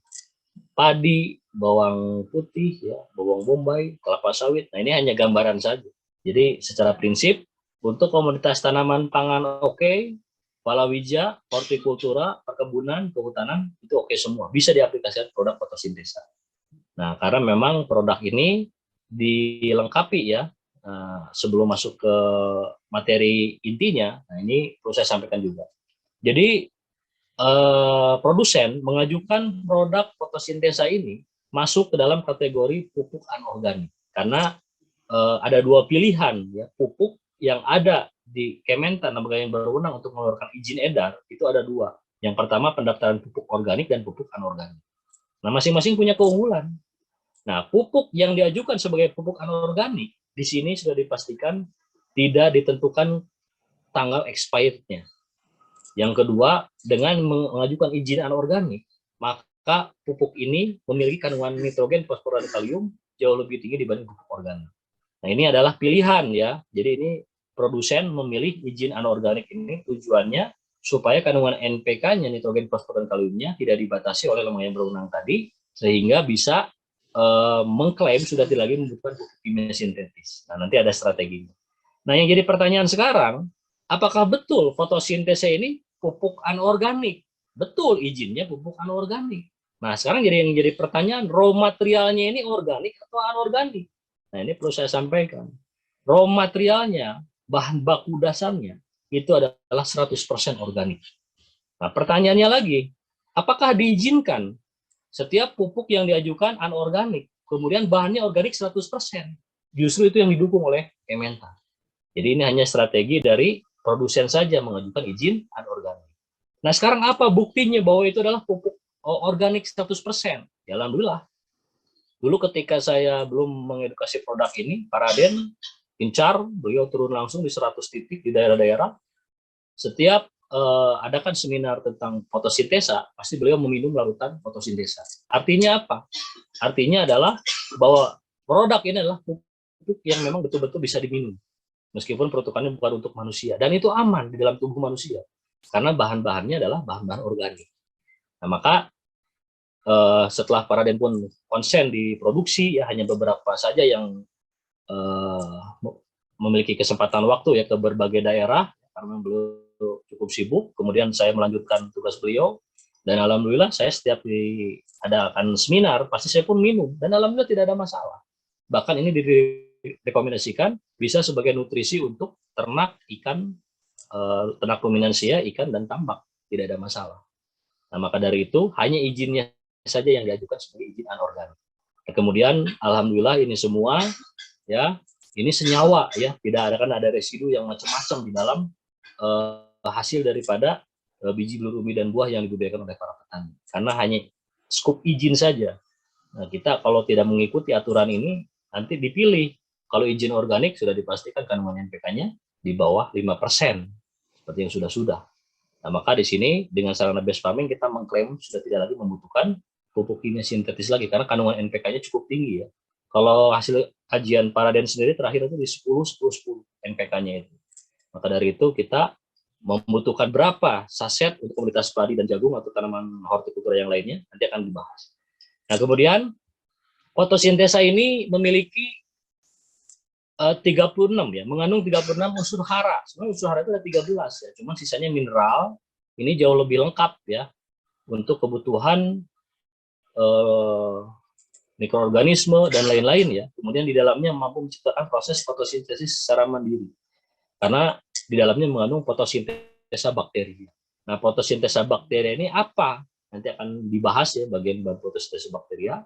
padi, bawang putih, ya, bawang bombay, kelapa sawit. Nah, ini hanya gambaran saja. Jadi secara prinsip untuk komoditas tanaman pangan oke, palawija, hortikultura, perkebunan, kehutanan itu oke semua. Bisa diaplikasikan produk fotosintesa. Nah, karena memang produk ini dilengkapi, ya, sebelum masuk ke materi intinya. Nah, ini perlu saya sampaikan juga. Jadi produsen mengajukan produk fotosintesa ini masuk ke dalam kategori pupuk anorganik karena ada dua pilihan ya, pupuk yang ada di Kementan, lembaga yang berwenang untuk mengeluarkan izin edar itu ada dua. Yang pertama pendaftaran pupuk organik dan pupuk anorganik. Nah, masing-masing punya keunggulan. Nah, pupuk yang diajukan sebagai pupuk anorganik di sini sudah dipastikan tidak ditentukan tanggal expirednya. Yang kedua, dengan mengajukan izin anorganik, maka pupuk ini memiliki kandungan nitrogen, fosfor, dan kalium jauh lebih tinggi dibanding pupuk organik. Nah, ini adalah pilihan ya. Jadi ini produsen memilih izin anorganik ini tujuannya supaya kandungan NPK-nya, nitrogen, fosfor, dan kaliumnya tidak dibatasi oleh lembaga yang berwenang tadi, sehingga bisa mengklaim sudah tidak lagi membutuhkan pupuk kimia sintetis. Nah, nanti ada strateginya. Nah, yang jadi pertanyaan sekarang, apakah betul fotosintesa ini pupuk anorganik? Betul, izinnya pupuk anorganik. Nah, sekarang yang jadi pertanyaan, raw materialnya ini organik atau anorganik? Nah, ini perlu saya sampaikan. Raw materialnya, bahan baku dasarnya, itu adalah 100% organik. Nah, pertanyaannya lagi, apakah diizinkan setiap pupuk yang diajukan anorganik, kemudian bahannya organik 100%? Justru itu yang didukung oleh Kementan. Jadi ini hanya strategi dari produsen saja mengajukan izin anorganik. Nah, sekarang apa buktinya bahwa itu adalah pupuk organik 100%? Ya, alhamdulillah. Dulu ketika saya belum mengedukasi produk ini, Pak Raden Incar, beliau turun langsung di 100 titik di daerah-daerah. Setiap adakan seminar tentang fotosintesa, pasti beliau meminum larutan fotosintesa. Artinya apa? Artinya adalah bahwa produk ini adalah pupuk yang memang betul-betul bisa diminum. Meskipun peruntukannya bukan untuk manusia. Dan itu aman di dalam tubuh manusia. Karena bahan-bahannya adalah bahan-bahan organik. Nah, maka setelah Pak Raden pun konsen diproduksi, ya hanya beberapa saja yang memiliki kesempatan waktu ya ke berbagai daerah, karena beliau cukup sibuk. Kemudian saya melanjutkan tugas beliau, dan alhamdulillah saya setiap diadakan seminar, pasti saya pun minum. Dan alhamdulillah tidak ada masalah. Bahkan ini direkomendasikan bisa sebagai nutrisi untuk ternak ikan, ternak ruminansia, ikan dan tambak, tidak ada masalah. Nah, maka dari itu hanya izinnya saja yang diajukan sebagai izin anorganik. Nah, kemudian alhamdulillah ini semua ya ini senyawa ya, tidak ada kan ada residu yang macam-macam di dalam hasil daripada biji belurumi dan buah yang dibudidayakan oleh para petani. Karena hanya skup izin saja. Nah, kita kalau tidak mengikuti aturan ini nanti dipilih. Kalau izin organik sudah dipastikan kandungan NPK-nya di bawah 5%, seperti yang sudah-sudah. Nah, maka di sini dengan sarana base farming kita mengklaim sudah tidak lagi membutuhkan pupuk kimia sintetis lagi karena kandungan NPK-nya cukup tinggi ya. Kalau hasil kajian Pak Raden sendiri terakhir itu di 10 NPK-nya itu. Maka dari itu kita membutuhkan berapa saset untuk komoditas padi dan jagung atau tanaman hortikultura yang lainnya nanti akan dibahas. Nah, kemudian fotosintesa ini memiliki 36 ya, mengandung 36 unsur hara. Sebenarnya unsur hara itu ada 13 ya, cuman sisanya mineral. Ini jauh lebih lengkap ya untuk kebutuhan mikroorganisme dan lain-lain ya. Kemudian di dalamnya mampu menciptakan proses fotosintesis secara mandiri. Karena di dalamnya mengandung fotosintesa bakteri. Nah, fotosintesa bakteri ini apa? Nanti akan dibahas ya bagian fotosintesa bakteria.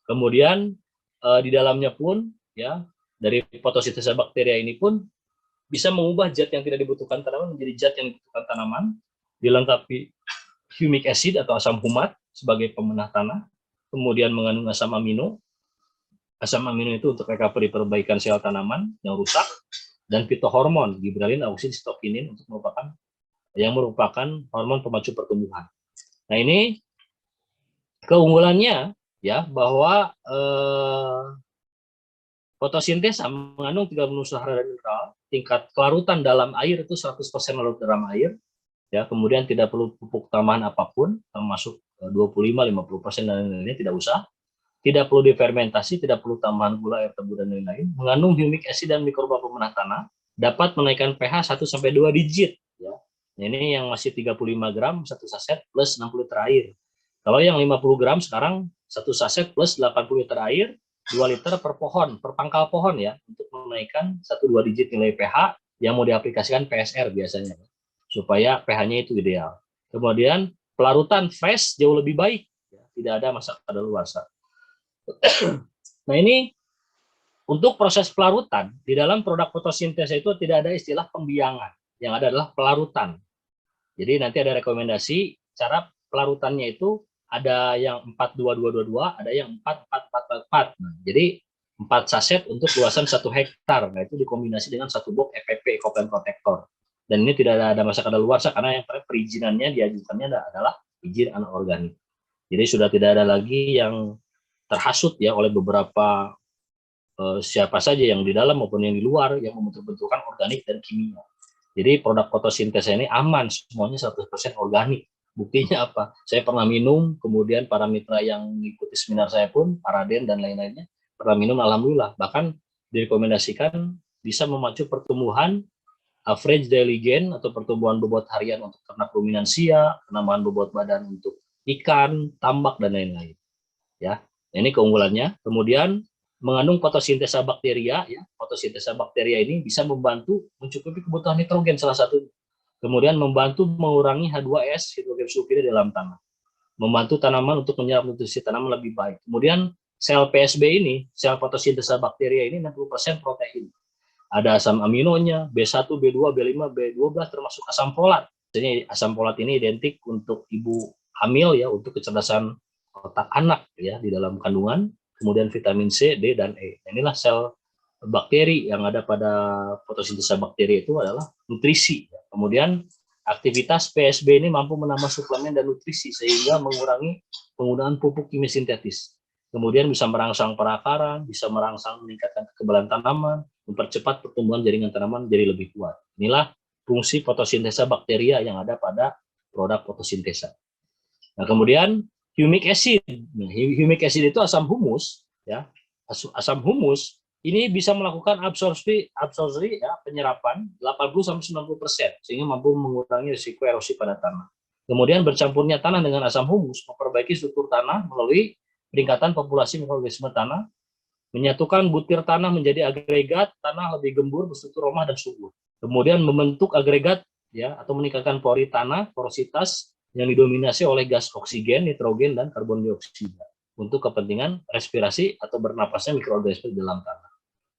Kemudian di dalamnya pun ya dari fotosintesa bakteria ini pun bisa mengubah zat yang tidak dibutuhkan tanaman menjadi zat yang dibutuhkan tanaman, dilengkapi humic acid atau asam humat sebagai pemenah tanah, kemudian mengandung asam amino. Asam amino itu untuk recovery perbaikan sel tanaman yang rusak, dan fitohormon gibralin, auksin, sitokinin untuk merupakan hormon pemacu pertumbuhan. Nah, ini keunggulannya ya bahwa fotosintesa mengandung 3 unsur hara dan mineral, tingkat kelarutan dalam air itu 100% larut dalam air, ya, kemudian tidak perlu pupuk tambahan apapun, termasuk 25-50% dan lain-lainnya tidak usah, tidak perlu difermentasi, tidak perlu tambahan gula, air tebu dan lain-lain, mengandung humic acid dan mikroba pemenah tanah, dapat menaikkan pH 1-2 digit, ya. Ini yang masih 35 gram satu saset plus 60 liter air. Kalau yang 50 gram sekarang satu saset plus 80 liter air, 2 liter per pohon, per pangkal pohon ya, untuk menaikkan 1-2 digit nilai pH yang mau diaplikasikan PSR biasanya, supaya pH-nya itu ideal. Kemudian pelarutan fresh jauh lebih baik, tidak ada masa kadaluarsa. Nah ini untuk proses pelarutan di dalam produk fotosintesa itu tidak ada istilah pembiangan, yang ada adalah pelarutan. Jadi nanti ada rekomendasi cara pelarutannya itu ada yang 4-2-2-2-2, ada yang 4-4-4-4. Nah, jadi 4 saset untuk luasan 1 hektar. Nah, itu dikombinasi dengan 1 box EPP, Ecoplant Protector. Dan ini tidak ada masa kadaluarsa karena yang perizinannya diajukannya adalah izin anorganik. Jadi sudah tidak ada lagi yang terhasut ya oleh beberapa siapa saja yang di dalam maupun yang di luar yang membentuk-bentukan organik dan kimia. Jadi produk fotosintesa ini aman, semuanya 100% organik. Buktinya apa? Saya pernah minum, kemudian para mitra yang mengikuti seminar saya pun, Paraden dan lain-lainnya, pernah minum, alhamdulillah. Bahkan direkomendasikan bisa memacu pertumbuhan average daily gain atau pertumbuhan bobot harian untuk ternak ruminansia, penambahan bobot badan untuk ikan, tambak, dan lain-lain. Ya, ini keunggulannya. Kemudian mengandung fotosintesa bakteria, ya. Fotosintesa bakteria ini bisa membantu mencukupi kebutuhan nitrogen salah satu. Kemudian membantu mengurangi H2S, hidrogen sulfida dalam tanah. Membantu tanaman untuk menyerap nutrisi tanaman lebih baik. Kemudian sel PSB ini, sel fotosintesa bakteria ini 60% protein. Ada asam aminonya, B1, B2, B5, B12 termasuk asam folat. Jadi asam folat ini identik untuk ibu hamil ya, untuk kecerdasan otak anak ya di dalam kandungan. Kemudian vitamin C, D, dan E. Inilah sel bakteri yang ada pada fotosintesa bakteri itu adalah nutrisi. Kemudian aktivitas PSB ini mampu menambah suplemen dan nutrisi sehingga mengurangi penggunaan pupuk kimia sintetis. Kemudian bisa merangsang perakaran, bisa merangsang meningkatkan kekebalan tanaman, mempercepat pertumbuhan jaringan tanaman jadi lebih kuat. Inilah fungsi fotosintesa bakteria yang ada pada produk fotosintesa. Nah, kemudian humic acid. Nah, humic acid itu asam humus, ya. Asam humus ini bisa melakukan absorpsi ya, penyerapan 80-90% sehingga mampu mengurangi risiko erosi pada tanah. Kemudian bercampurnya tanah dengan asam humus memperbaiki struktur tanah melalui peningkatan populasi mikroorganisme tanah, menyatukan butir tanah menjadi agregat tanah lebih gembur, berstruktur rumah dan subur. Kemudian membentuk agregat ya atau meningkatkan pori tanah, porositas yang didominasi oleh gas oksigen, nitrogen, dan karbon dioksida untuk kepentingan respirasi atau bernapasnya mikroorganisme di dalam tanah.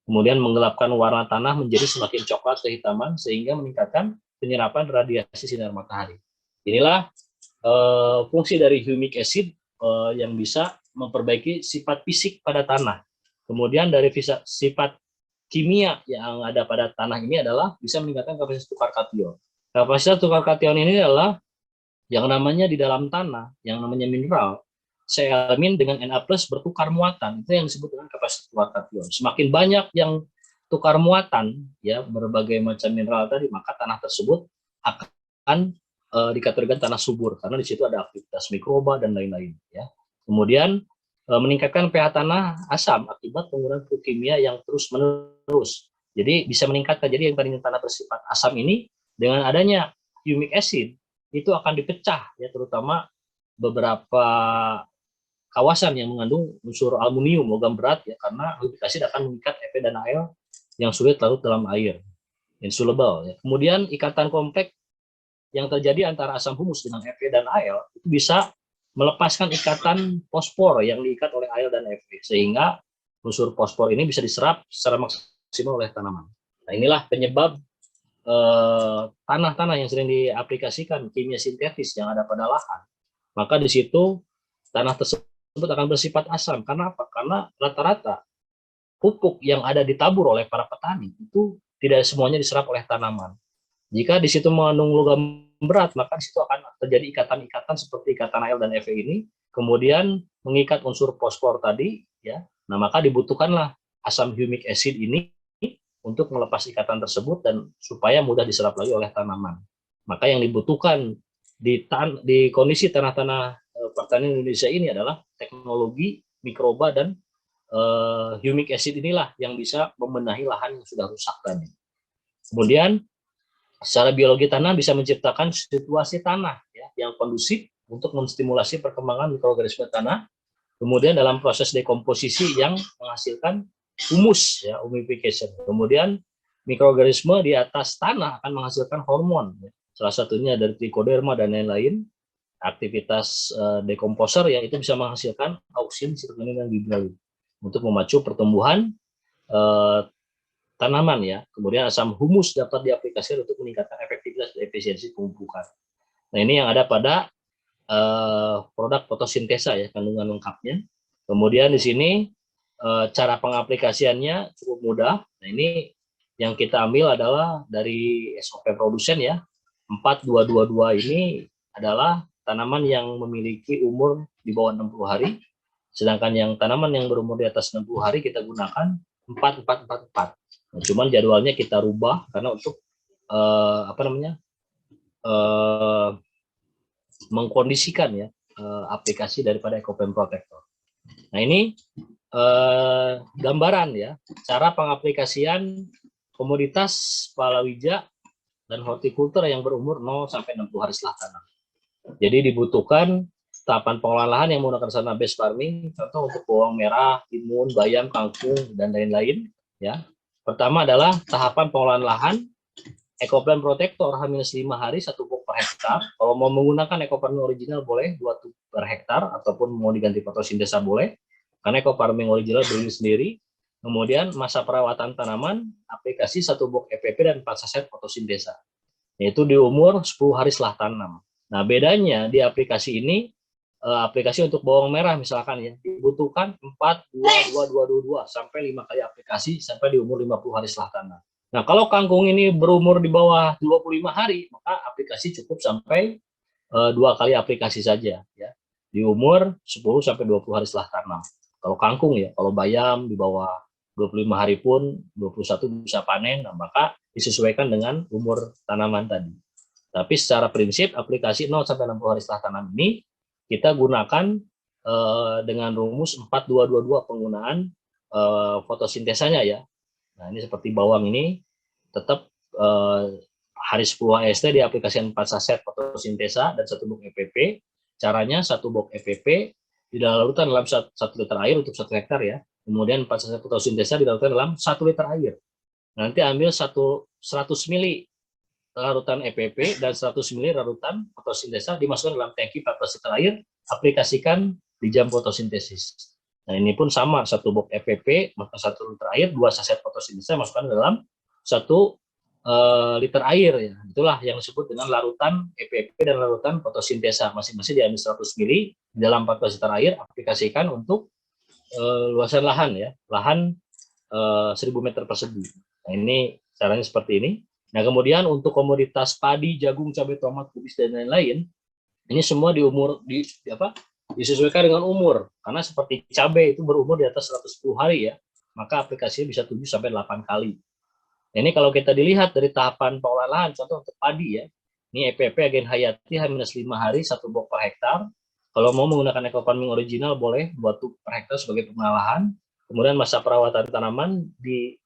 Kemudian menggelapkan warna tanah menjadi semakin coklat kehitaman sehingga meningkatkan penyerapan radiasi sinar matahari. Inilah fungsi dari humic acid yang bisa memperbaiki sifat fisik pada tanah. Kemudian dari sifat kimia yang ada pada tanah ini adalah bisa meningkatkan kapasitas tukar kation. Kapasitas tukar kation ini adalah yang namanya di dalam tanah, yang namanya mineral, C-elemen dengan Na+ bertukar muatan, itu yang disebut dengan kapasitas tukar kation. Semakin banyak yang tukar muatan, ya berbagai macam mineral tadi, maka tanah tersebut akan dikategorikan tanah subur, karena di situ ada aktivitas mikroba dan lain-lain. Ya. Kemudian meningkatkan pH tanah asam akibat penggunaan pupuk kimia yang terus-menerus. Jadi bisa meningkatkan, jadi yang tadinya tanah bersifat asam ini, dengan adanya humic acid, itu akan dipecah ya, terutama beberapa kawasan yang mengandung unsur aluminium logam berat ya, karena humic acid akan mengikat Fe dan Al yang sulit larut dalam air, insoluble ya. Kemudian ikatan kompleks yang terjadi antara asam humus dengan Fe dan Al itu bisa melepaskan ikatan fosfor yang diikat oleh Al dan Fe sehingga unsur fosfor ini bisa diserap secara maksimal oleh tanaman. Nah, inilah penyebab tanah-tanah yang sering diaplikasikan kimia sintetis yang ada pada lahan, maka di situ tanah tersebut akan bersifat asam. Karena apa? Karena rata-rata pupuk yang ada ditabur oleh para petani itu tidak semuanya diserap oleh tanaman. Jika di situ mengandung logam berat, maka di situ akan terjadi ikatan-ikatan seperti ikatan Al dan Fe ini, kemudian mengikat unsur fosfor tadi, ya. Nah, maka dibutuhkanlah asam humic acid ini untuk melepas ikatan tersebut dan supaya mudah diserap lagi oleh tanaman. Maka yang dibutuhkan di kondisi tanah-tanah pertanian Indonesia ini adalah teknologi mikroba dan humic acid inilah yang bisa membenahi lahan yang sudah rusak tadi. Kemudian secara biologi tanah bisa menciptakan situasi tanah ya, yang kondusif untuk menstimulasi perkembangan mikroorganisme tanah. Kemudian dalam proses dekomposisi yang menghasilkan humus, ya, humification. Kemudian mikroorganisme di atas tanah akan menghasilkan hormon. Ya. Salah satunya dari trichoderma dan lain-lain aktivitas dekomposer ya, itu bisa menghasilkan auksin, sitokin, dan giberellin untuk memacu pertumbuhan tanaman ya. Kemudian asam humus dapat diaplikasikan untuk meningkatkan efektivitas dan efisiensi pemupukan. Nah, ini yang ada pada produk fotosintesa ya, kandungan lengkapnya. Kemudian di sini cara pengaplikasiannya cukup mudah. Nah, ini yang kita ambil adalah dari SOP produsen ya. 4222 ini adalah tanaman yang memiliki umur di bawah 60 hari. Sedangkan yang tanaman yang berumur di atas 60 hari kita gunakan 4444. Nah, cuman jadwalnya kita rubah karena untuk mengkondisikan ya aplikasi daripada Ekopen Protector. Nah, ini gambaran ya cara pengaplikasian komoditas palawija dan hortikultura yang berumur 0 sampai 60 hari setelah tanam. Jadi dibutuhkan tahapan pengolahan lahan yang menggunakan sana based farming, contoh untuk bawang merah, timun, bayam, kangkung, dan lain-lain ya. Pertama adalah tahapan pengolahan lahan Ekopen Protector H-5 hari 1 box per hektar. Kalau mau menggunakan ekofarming original boleh 2 tub per hektar, ataupun mau diganti fotosintesa boleh, karena ekofarming original berdiri sendiri. Kemudian masa perawatan tanaman, aplikasi 1 box EPP dan 4 saset fotosintesa, yaitu di umur 10 hari setelah tanam. Nah, bedanya di aplikasi ini, aplikasi untuk bawang merah misalkan ya, dibutuhkan 4-2-2-2-2 sampai 5 kali aplikasi sampai di umur 50 hari setelah tanam. Nah, kalau kangkung ini berumur di bawah 25 hari, maka aplikasi cukup sampai 2 kali aplikasi saja ya. Di umur 10 sampai 20 hari setelah tanam. Kalau kangkung ya, kalau bayam di bawah 25 hari pun 21 bisa panen, nah, maka disesuaikan dengan umur tanaman tadi. Tapi secara prinsip aplikasi 0 sampai 60 hari setelah tanam ini kita gunakan dengan rumus 4222 penggunaan fotosintesanya ya. Nah, ini seperti bawang ini tetap hari 10 HST diaplikasikan 4 saset fotosintesa dan 1 box EPP. Caranya 1 box EPP dilarutkan dalam 1 liter air untuk 1 hektar ya. Kemudian 4 saset fotosintesa dilarutkan dalam 1 liter air. Nanti ambil 100 mili larutan EPP dan 100 mili larutan fotosintesa, dimasukkan dalam tangki 14 liter air, aplikasikan di jam fotosintesis. Nah, ini pun sama, 1 box EPP, maka 1 liter air, 2 saset fotosintesa masukkan dalam 1 liter air ya. Itulah yang disebut dengan larutan EPP dan larutan fotosintesa. Masing-masing diambil 100 mili dalam 14 liter air, aplikasikan untuk luasan lahan ya, lahan 1000 meter persegi. Nah, ini caranya seperti ini. Nah, kemudian untuk komoditas padi, jagung, cabai, tomat, kubis, dan lain-lain, ini semua disesuaikan dengan umur. Karena seperti cabai itu berumur di atas 110 hari ya, maka aplikasinya bisa 7 sampai 8 kali. Nah, ini kalau kita dilihat dari tahapan pengolahan lahan, contoh untuk padi ya, ini EPP Agen Hayati H-5 hari 1 box per hektar. Kalau mau menggunakan ekofarming original boleh 2 tub per hektar sebagai pengolahan. Kemudian masa perawatan tanaman di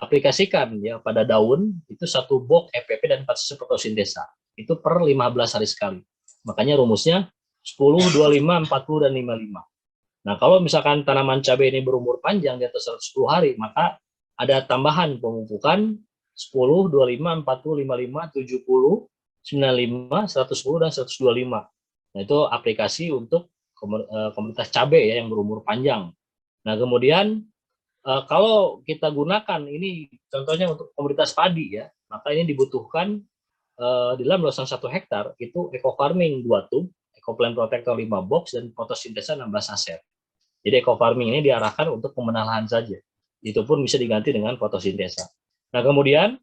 aplikasikan ya pada daun itu 1 box EPP dan 4 saset fotosintesa. Itu per 15 hari sekali. Makanya rumusnya 10, 25, 40, dan 55. Nah, kalau misalkan tanaman cabai ini berumur panjang di atas 110 hari, maka ada tambahan pemupukan 10, 25, 40, 55, 70, 95, 110, dan 125. Nah, itu aplikasi untuk komunitas cabai ya yang berumur panjang. Nah, kemudian kalau kita gunakan ini contohnya untuk komoditas padi ya, maka ini dibutuhkan di dalam luasan 1 hektar itu ekofarming 2 tub, Ekoplan Protector 5 box, dan fotosintesa 16 saset. Jadi ekofarming ini diarahkan untuk pemenahan lahan saja. Itu pun bisa diganti dengan fotosintesa. Nah, kemudian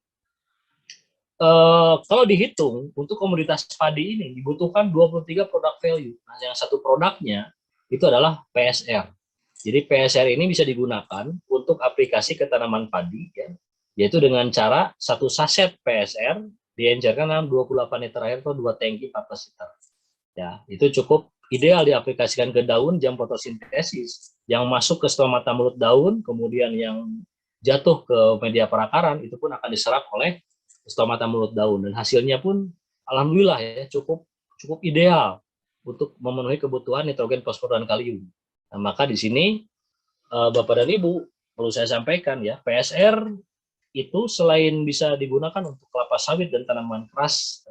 kalau dihitung untuk komoditas padi ini dibutuhkan 23 produk value. Nah, yang satu produknya itu adalah PSR. Jadi PSR ini bisa digunakan untuk aplikasi ke tanaman padi ya, yaitu dengan cara 1 saset PSR diencerkan dalam 28 liter air atau 2 tangki 14 liter. Ya, itu cukup ideal diaplikasikan ke daun jam fotosintesis yang masuk ke stomata mulut daun, kemudian yang jatuh ke media perakaran itu pun akan diserap oleh stomata mulut daun, dan hasilnya pun alhamdulillah ya cukup ideal untuk memenuhi kebutuhan nitrogen, fosfor, dan kalium. Nah, maka di sini Bapak dan Ibu perlu saya sampaikan ya, PSR itu selain bisa digunakan untuk kelapa sawit dan tanaman keras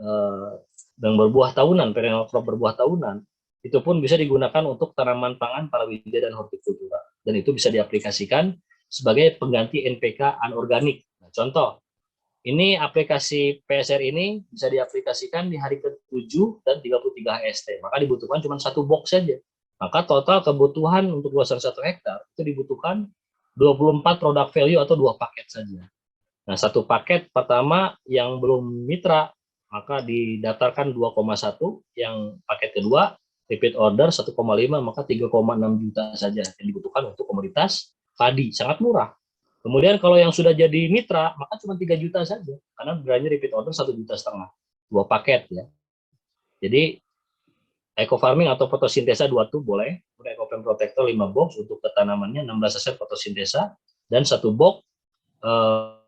dan berbuah tahunan, perennial crop berbuah tahunan, itu pun bisa digunakan untuk tanaman pangan, palawija, dan hortikultura. Dan itu bisa diaplikasikan sebagai pengganti NPK anorganik. Nah, contoh, ini aplikasi PSR ini bisa diaplikasikan di hari ke-7 dan 33 HST. Maka dibutuhkan cuma satu box saja. Maka total kebutuhan untuk luasan 1 hektar itu dibutuhkan 24 product value atau 2 paket saja. Nah, satu paket pertama yang belum mitra, maka didaftarkan 2,1, yang paket kedua repeat order 1,5, maka 3,6 juta saja yang dibutuhkan untuk komoditas padi, sangat murah. Kemudian kalau yang sudah jadi mitra, maka cuma 3 juta saja, karena berani repeat order 1,5 juta, 2 paket ya. Jadi eco farming atau fotosintesa 2 tuh boleh, EcoPlant Protector 5 box untuk ketanamannya, 16 aset fotosintesa, dan 1 box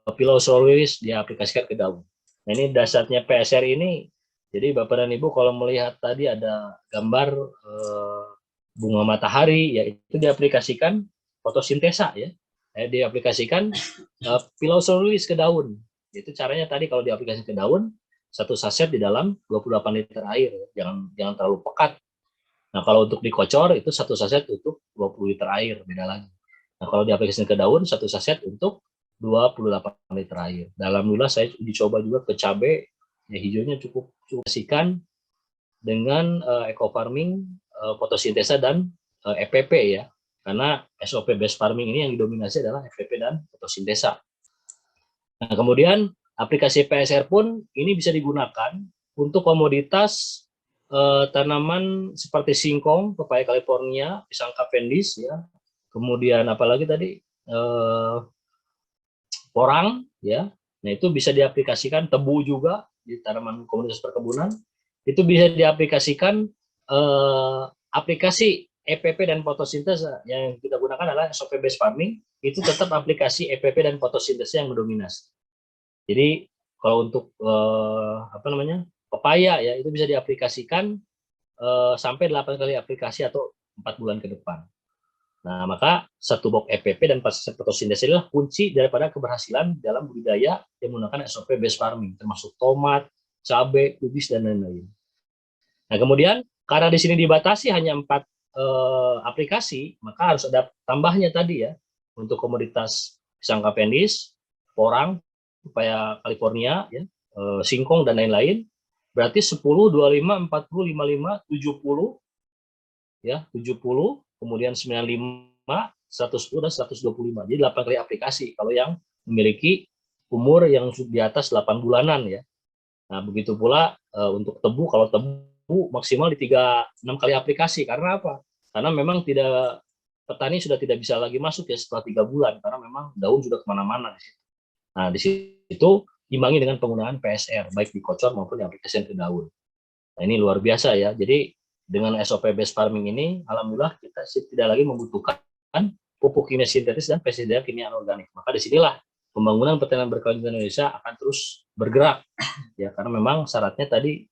Pilosolis diaplikasikan ke daun. Nah, ini dasarnya PSR ini. Jadi Bapak dan Ibu kalau melihat tadi ada gambar bunga matahari, ya itu diaplikasikan fotosintesa ya. Diaplikasikan Pilosolis ke daun. Itu caranya tadi kalau diaplikasikan ke daun, 1 saset di dalam 28 liter air. Jangan terlalu pekat. Nah, kalau untuk dikocor itu 1 saset untuk 20 liter air, beda lagi. Nah, kalau diaplikasikan ke daun, 1 saset untuk 28 liter air. Alhamdulillah saya uji coba juga ke cabai, ya hijaunya cukup kasihkan dengan eco farming, fotosintesa, dan FPP ya. Karena SOP based farming ini yang didominasi adalah FPP dan fotosintesa. Nah, kemudian aplikasi PSR pun ini bisa digunakan untuk komoditas tanaman seperti singkong, pepaya California, pisang Cavendish ya. Kemudian apalagi tadi porang ya. Nah, itu bisa diaplikasikan, tebu juga di tanaman komunitas perkebunan. Itu bisa diaplikasikan aplikasi EPP dan fotosintesa yang kita gunakan adalah SOP based farming, itu tetap aplikasi EPP dan fotosintesa yang mendominasi. Jadi kalau untuk pepaya ya itu bisa diaplikasikan sampai 8 kali aplikasi atau 4 bulan ke depan. Nah, maka 1 box EPP dan fotosintesa adalah kunci daripada keberhasilan dalam budidaya yang menggunakan SOP based farming, termasuk tomat, cabai, kubis, dan lain-lain. Nah, kemudian karena di sini dibatasi hanya 4 aplikasi, maka harus ada tambahnya tadi ya, untuk komoditas pisang Cavendish, porang, pepaya California, ya, singkong, dan lain-lain. Berarti 10, 25, 40, 55, 70, ya 70, kemudian 95, 110, dan 125. Jadi 8 kali aplikasi kalau yang memiliki umur yang di atas 8 bulanan ya. Nah, begitu pula untuk tebu, kalau tebu maksimal di 6 kali aplikasi. Karena apa? Karena memang petani sudah tidak bisa lagi masuk ya setelah 3 bulan karena memang daun sudah kemana-mana. Nah, di situ imbangi dengan penggunaan PSR baik di kocor maupun di aplikasi ke daun. Nah, ini luar biasa ya. Jadi dengan SOP based farming ini, alhamdulillah kita tidak lagi membutuhkan pupuk kimia sintetis dan pestisida kimia anorganik. Maka disinilah pembangunan pertanian berkelanjutan Indonesia akan terus bergerak, ya karena memang syaratnya tadi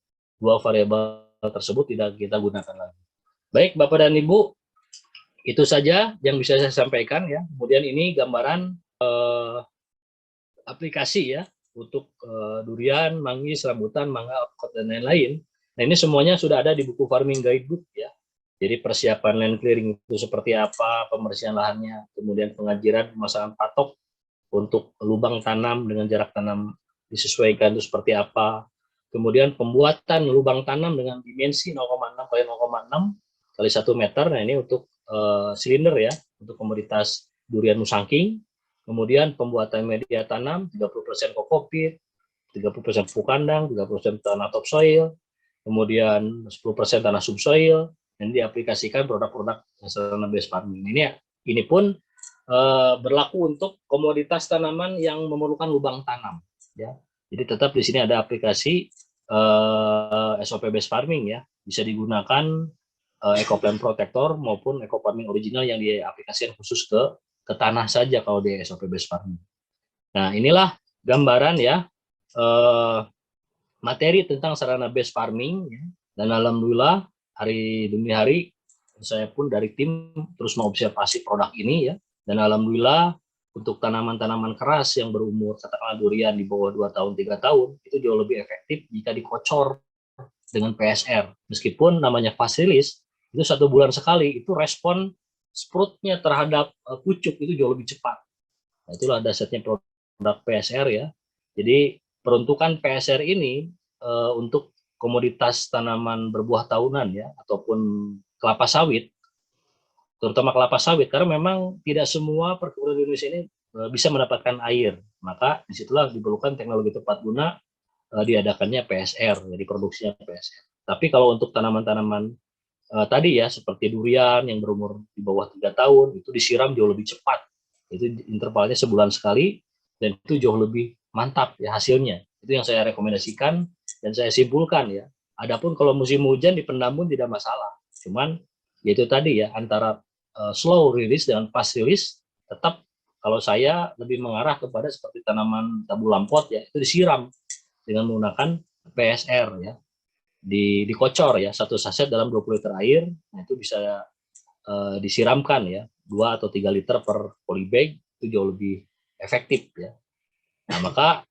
2 variabel tersebut tidak kita gunakan lagi. Baik Bapak dan Ibu, itu saja yang bisa saya sampaikan ya. Kemudian ini gambaran aplikasi ya untuk durian, manggis, rambutan, mangga, aprikot, dan lain-lain. Nah, ini semuanya sudah ada di buku Farming Guidebook ya. Jadi persiapan land clearing itu seperti apa, pembersihan lahannya, kemudian pengajiran, pemasangan patok untuk lubang tanam dengan jarak tanam disesuaikan itu seperti apa. Kemudian pembuatan lubang tanam dengan dimensi 0,6 kali 0,6 kali 1 meter. Nah, ini untuk silinder ya, untuk komoditas durian musangking. Kemudian pembuatan media tanam 30% kokopit, 30% pupuk kandang, 30% tanah topsoil, kemudian 10% tanah subsoil, dan diaplikasikan produk-produk sustainable based farming. Ini pun berlaku untuk komoditas tanaman yang memerlukan lubang tanam. Ya, jadi tetap di sini ada aplikasi SOP based farming ya, bisa digunakan EcoPlant Protector maupun Eco Farming original yang diaplikasikan khusus ke tanah saja kalau di SOP based farming. Nah, inilah gambaran ya materi tentang sarana based farming ya. Dan alhamdulillah hari demi hari saya pun dari tim terus mengobservasi produk ini ya. Dan alhamdulillah untuk tanaman-tanaman keras yang berumur katakanlah durian di bawah 2 tahun 3 tahun itu jauh lebih efektif jika dikocor dengan PSR. Meskipun namanya fast release, itu 1 bulan sekali, itu respon sproutnya terhadap pucuk itu jauh lebih cepat. Nah, itulah dasarnya produk PSR ya. Jadi peruntukan PSR ini untuk komoditas tanaman berbuah tahunan ya, ataupun kelapa sawit, terutama kelapa sawit, karena memang tidak semua perkebunan di Indonesia ini bisa mendapatkan air. Maka disitulah diperlukan teknologi tepat guna diadakannya PSR, jadi produksinya PSR. Tapi kalau untuk tanaman-tanaman tadi ya, seperti durian yang berumur di bawah 3 tahun, itu disiram jauh lebih cepat. Itu intervalnya sebulan sekali, dan itu jauh lebih mantap ya hasilnya. Itu yang saya rekomendasikan dan saya simpulkan ya. Adapun kalau musim hujan dipendam pun tidak masalah. Cuman yaitu tadi ya, antara slow release dengan fast release, tetap kalau saya lebih mengarah kepada seperti tanaman tabu lampot ya, itu disiram dengan menggunakan PSR ya, dikocor ya, 1 saset dalam 20 liter air. Nah, itu bisa disiramkan ya 2 atau 3 liter per polybag, itu jauh lebih efektif ya. Nah, maka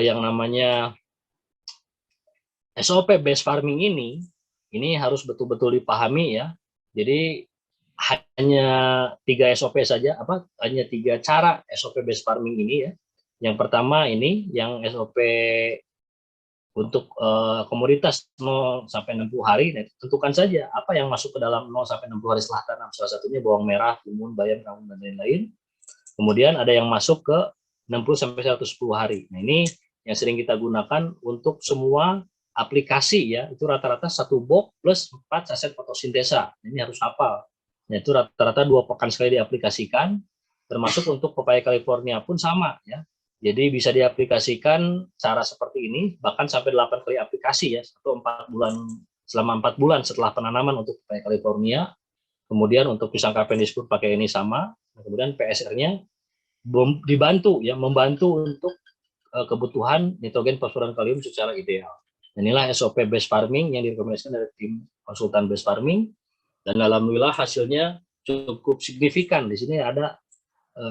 yang namanya SOP based farming ini harus betul-betul dipahami ya. Jadi hanya 3 SOP saja, hanya 3 cara SOP based farming ini ya. Yang pertama ini yang SOP untuk komoditas 0 sampai 60 hari, nah, tentukan saja apa yang masuk ke dalam 0 sampai 60 hari setelah tanam. Salah satunya bawang merah, timun, bayam, kangkung, dan lain-lain. Kemudian ada yang masuk ke 60 sampai 110 hari. Nah, ini yang sering kita gunakan untuk semua aplikasi ya, itu rata-rata 1 box plus 4 saset fotosintesa. Ini harus hafal. Nah, itu rata-rata 2 pekan sekali diaplikasikan, termasuk untuk pepaya California pun sama ya. Jadi bisa diaplikasikan cara seperti ini, bahkan sampai 8 kali aplikasi ya, selama 4 bulan setelah penanaman untuk pepaya California. Kemudian untuk pisang Cavendish pun pakai ini sama. Kemudian PSR-nya membantu untuk kebutuhan nitrogen, fosfor, dan kalium secara ideal. Inilah SOP based farming yang direkomendasikan dari tim konsultan based farming, dan alhamdulillah hasilnya cukup signifikan. Di sini ada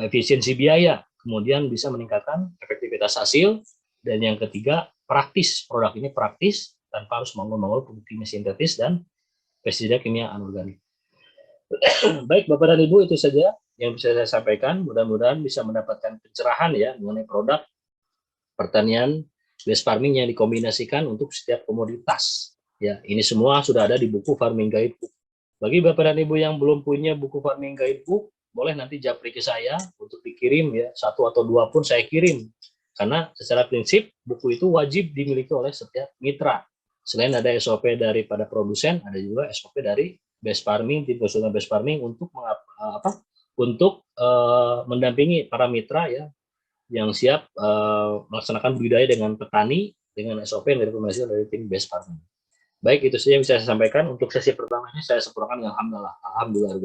efisiensi biaya, kemudian bisa meningkatkan efektivitas hasil, dan yang ketiga praktis. Produk ini praktis tanpa harus menggunakan pupuk kimia sintetis dan pestisida kimia anorganik. Baik Bapak dan Ibu, itu saja yang bisa saya sampaikan. Mudah-mudahan bisa mendapatkan pencerahan ya mengenai produk pertanian based farming yang dikombinasikan untuk setiap komoditas. Ya, ini semua sudah ada di buku Farming Guidebook. Bagi Bapak dan Ibu yang belum punya buku Farming Guidebook, boleh nanti japri ke saya untuk dikirim ya, 1 atau 2 pun saya kirim. Karena secara prinsip buku itu wajib dimiliki oleh setiap mitra. Selain ada SOP daripada produsen, ada juga SOP dari base farming, tim konsultan base farming untuk mendampingi para mitra ya yang siap melaksanakan budidaya dengan petani dengan SOP yang direkomendasikan dari tim base farming. Baik, itu saja yang bisa saya sampaikan. Untuk sesi pertama ini saya sempurnakan dengan alhamdulillah.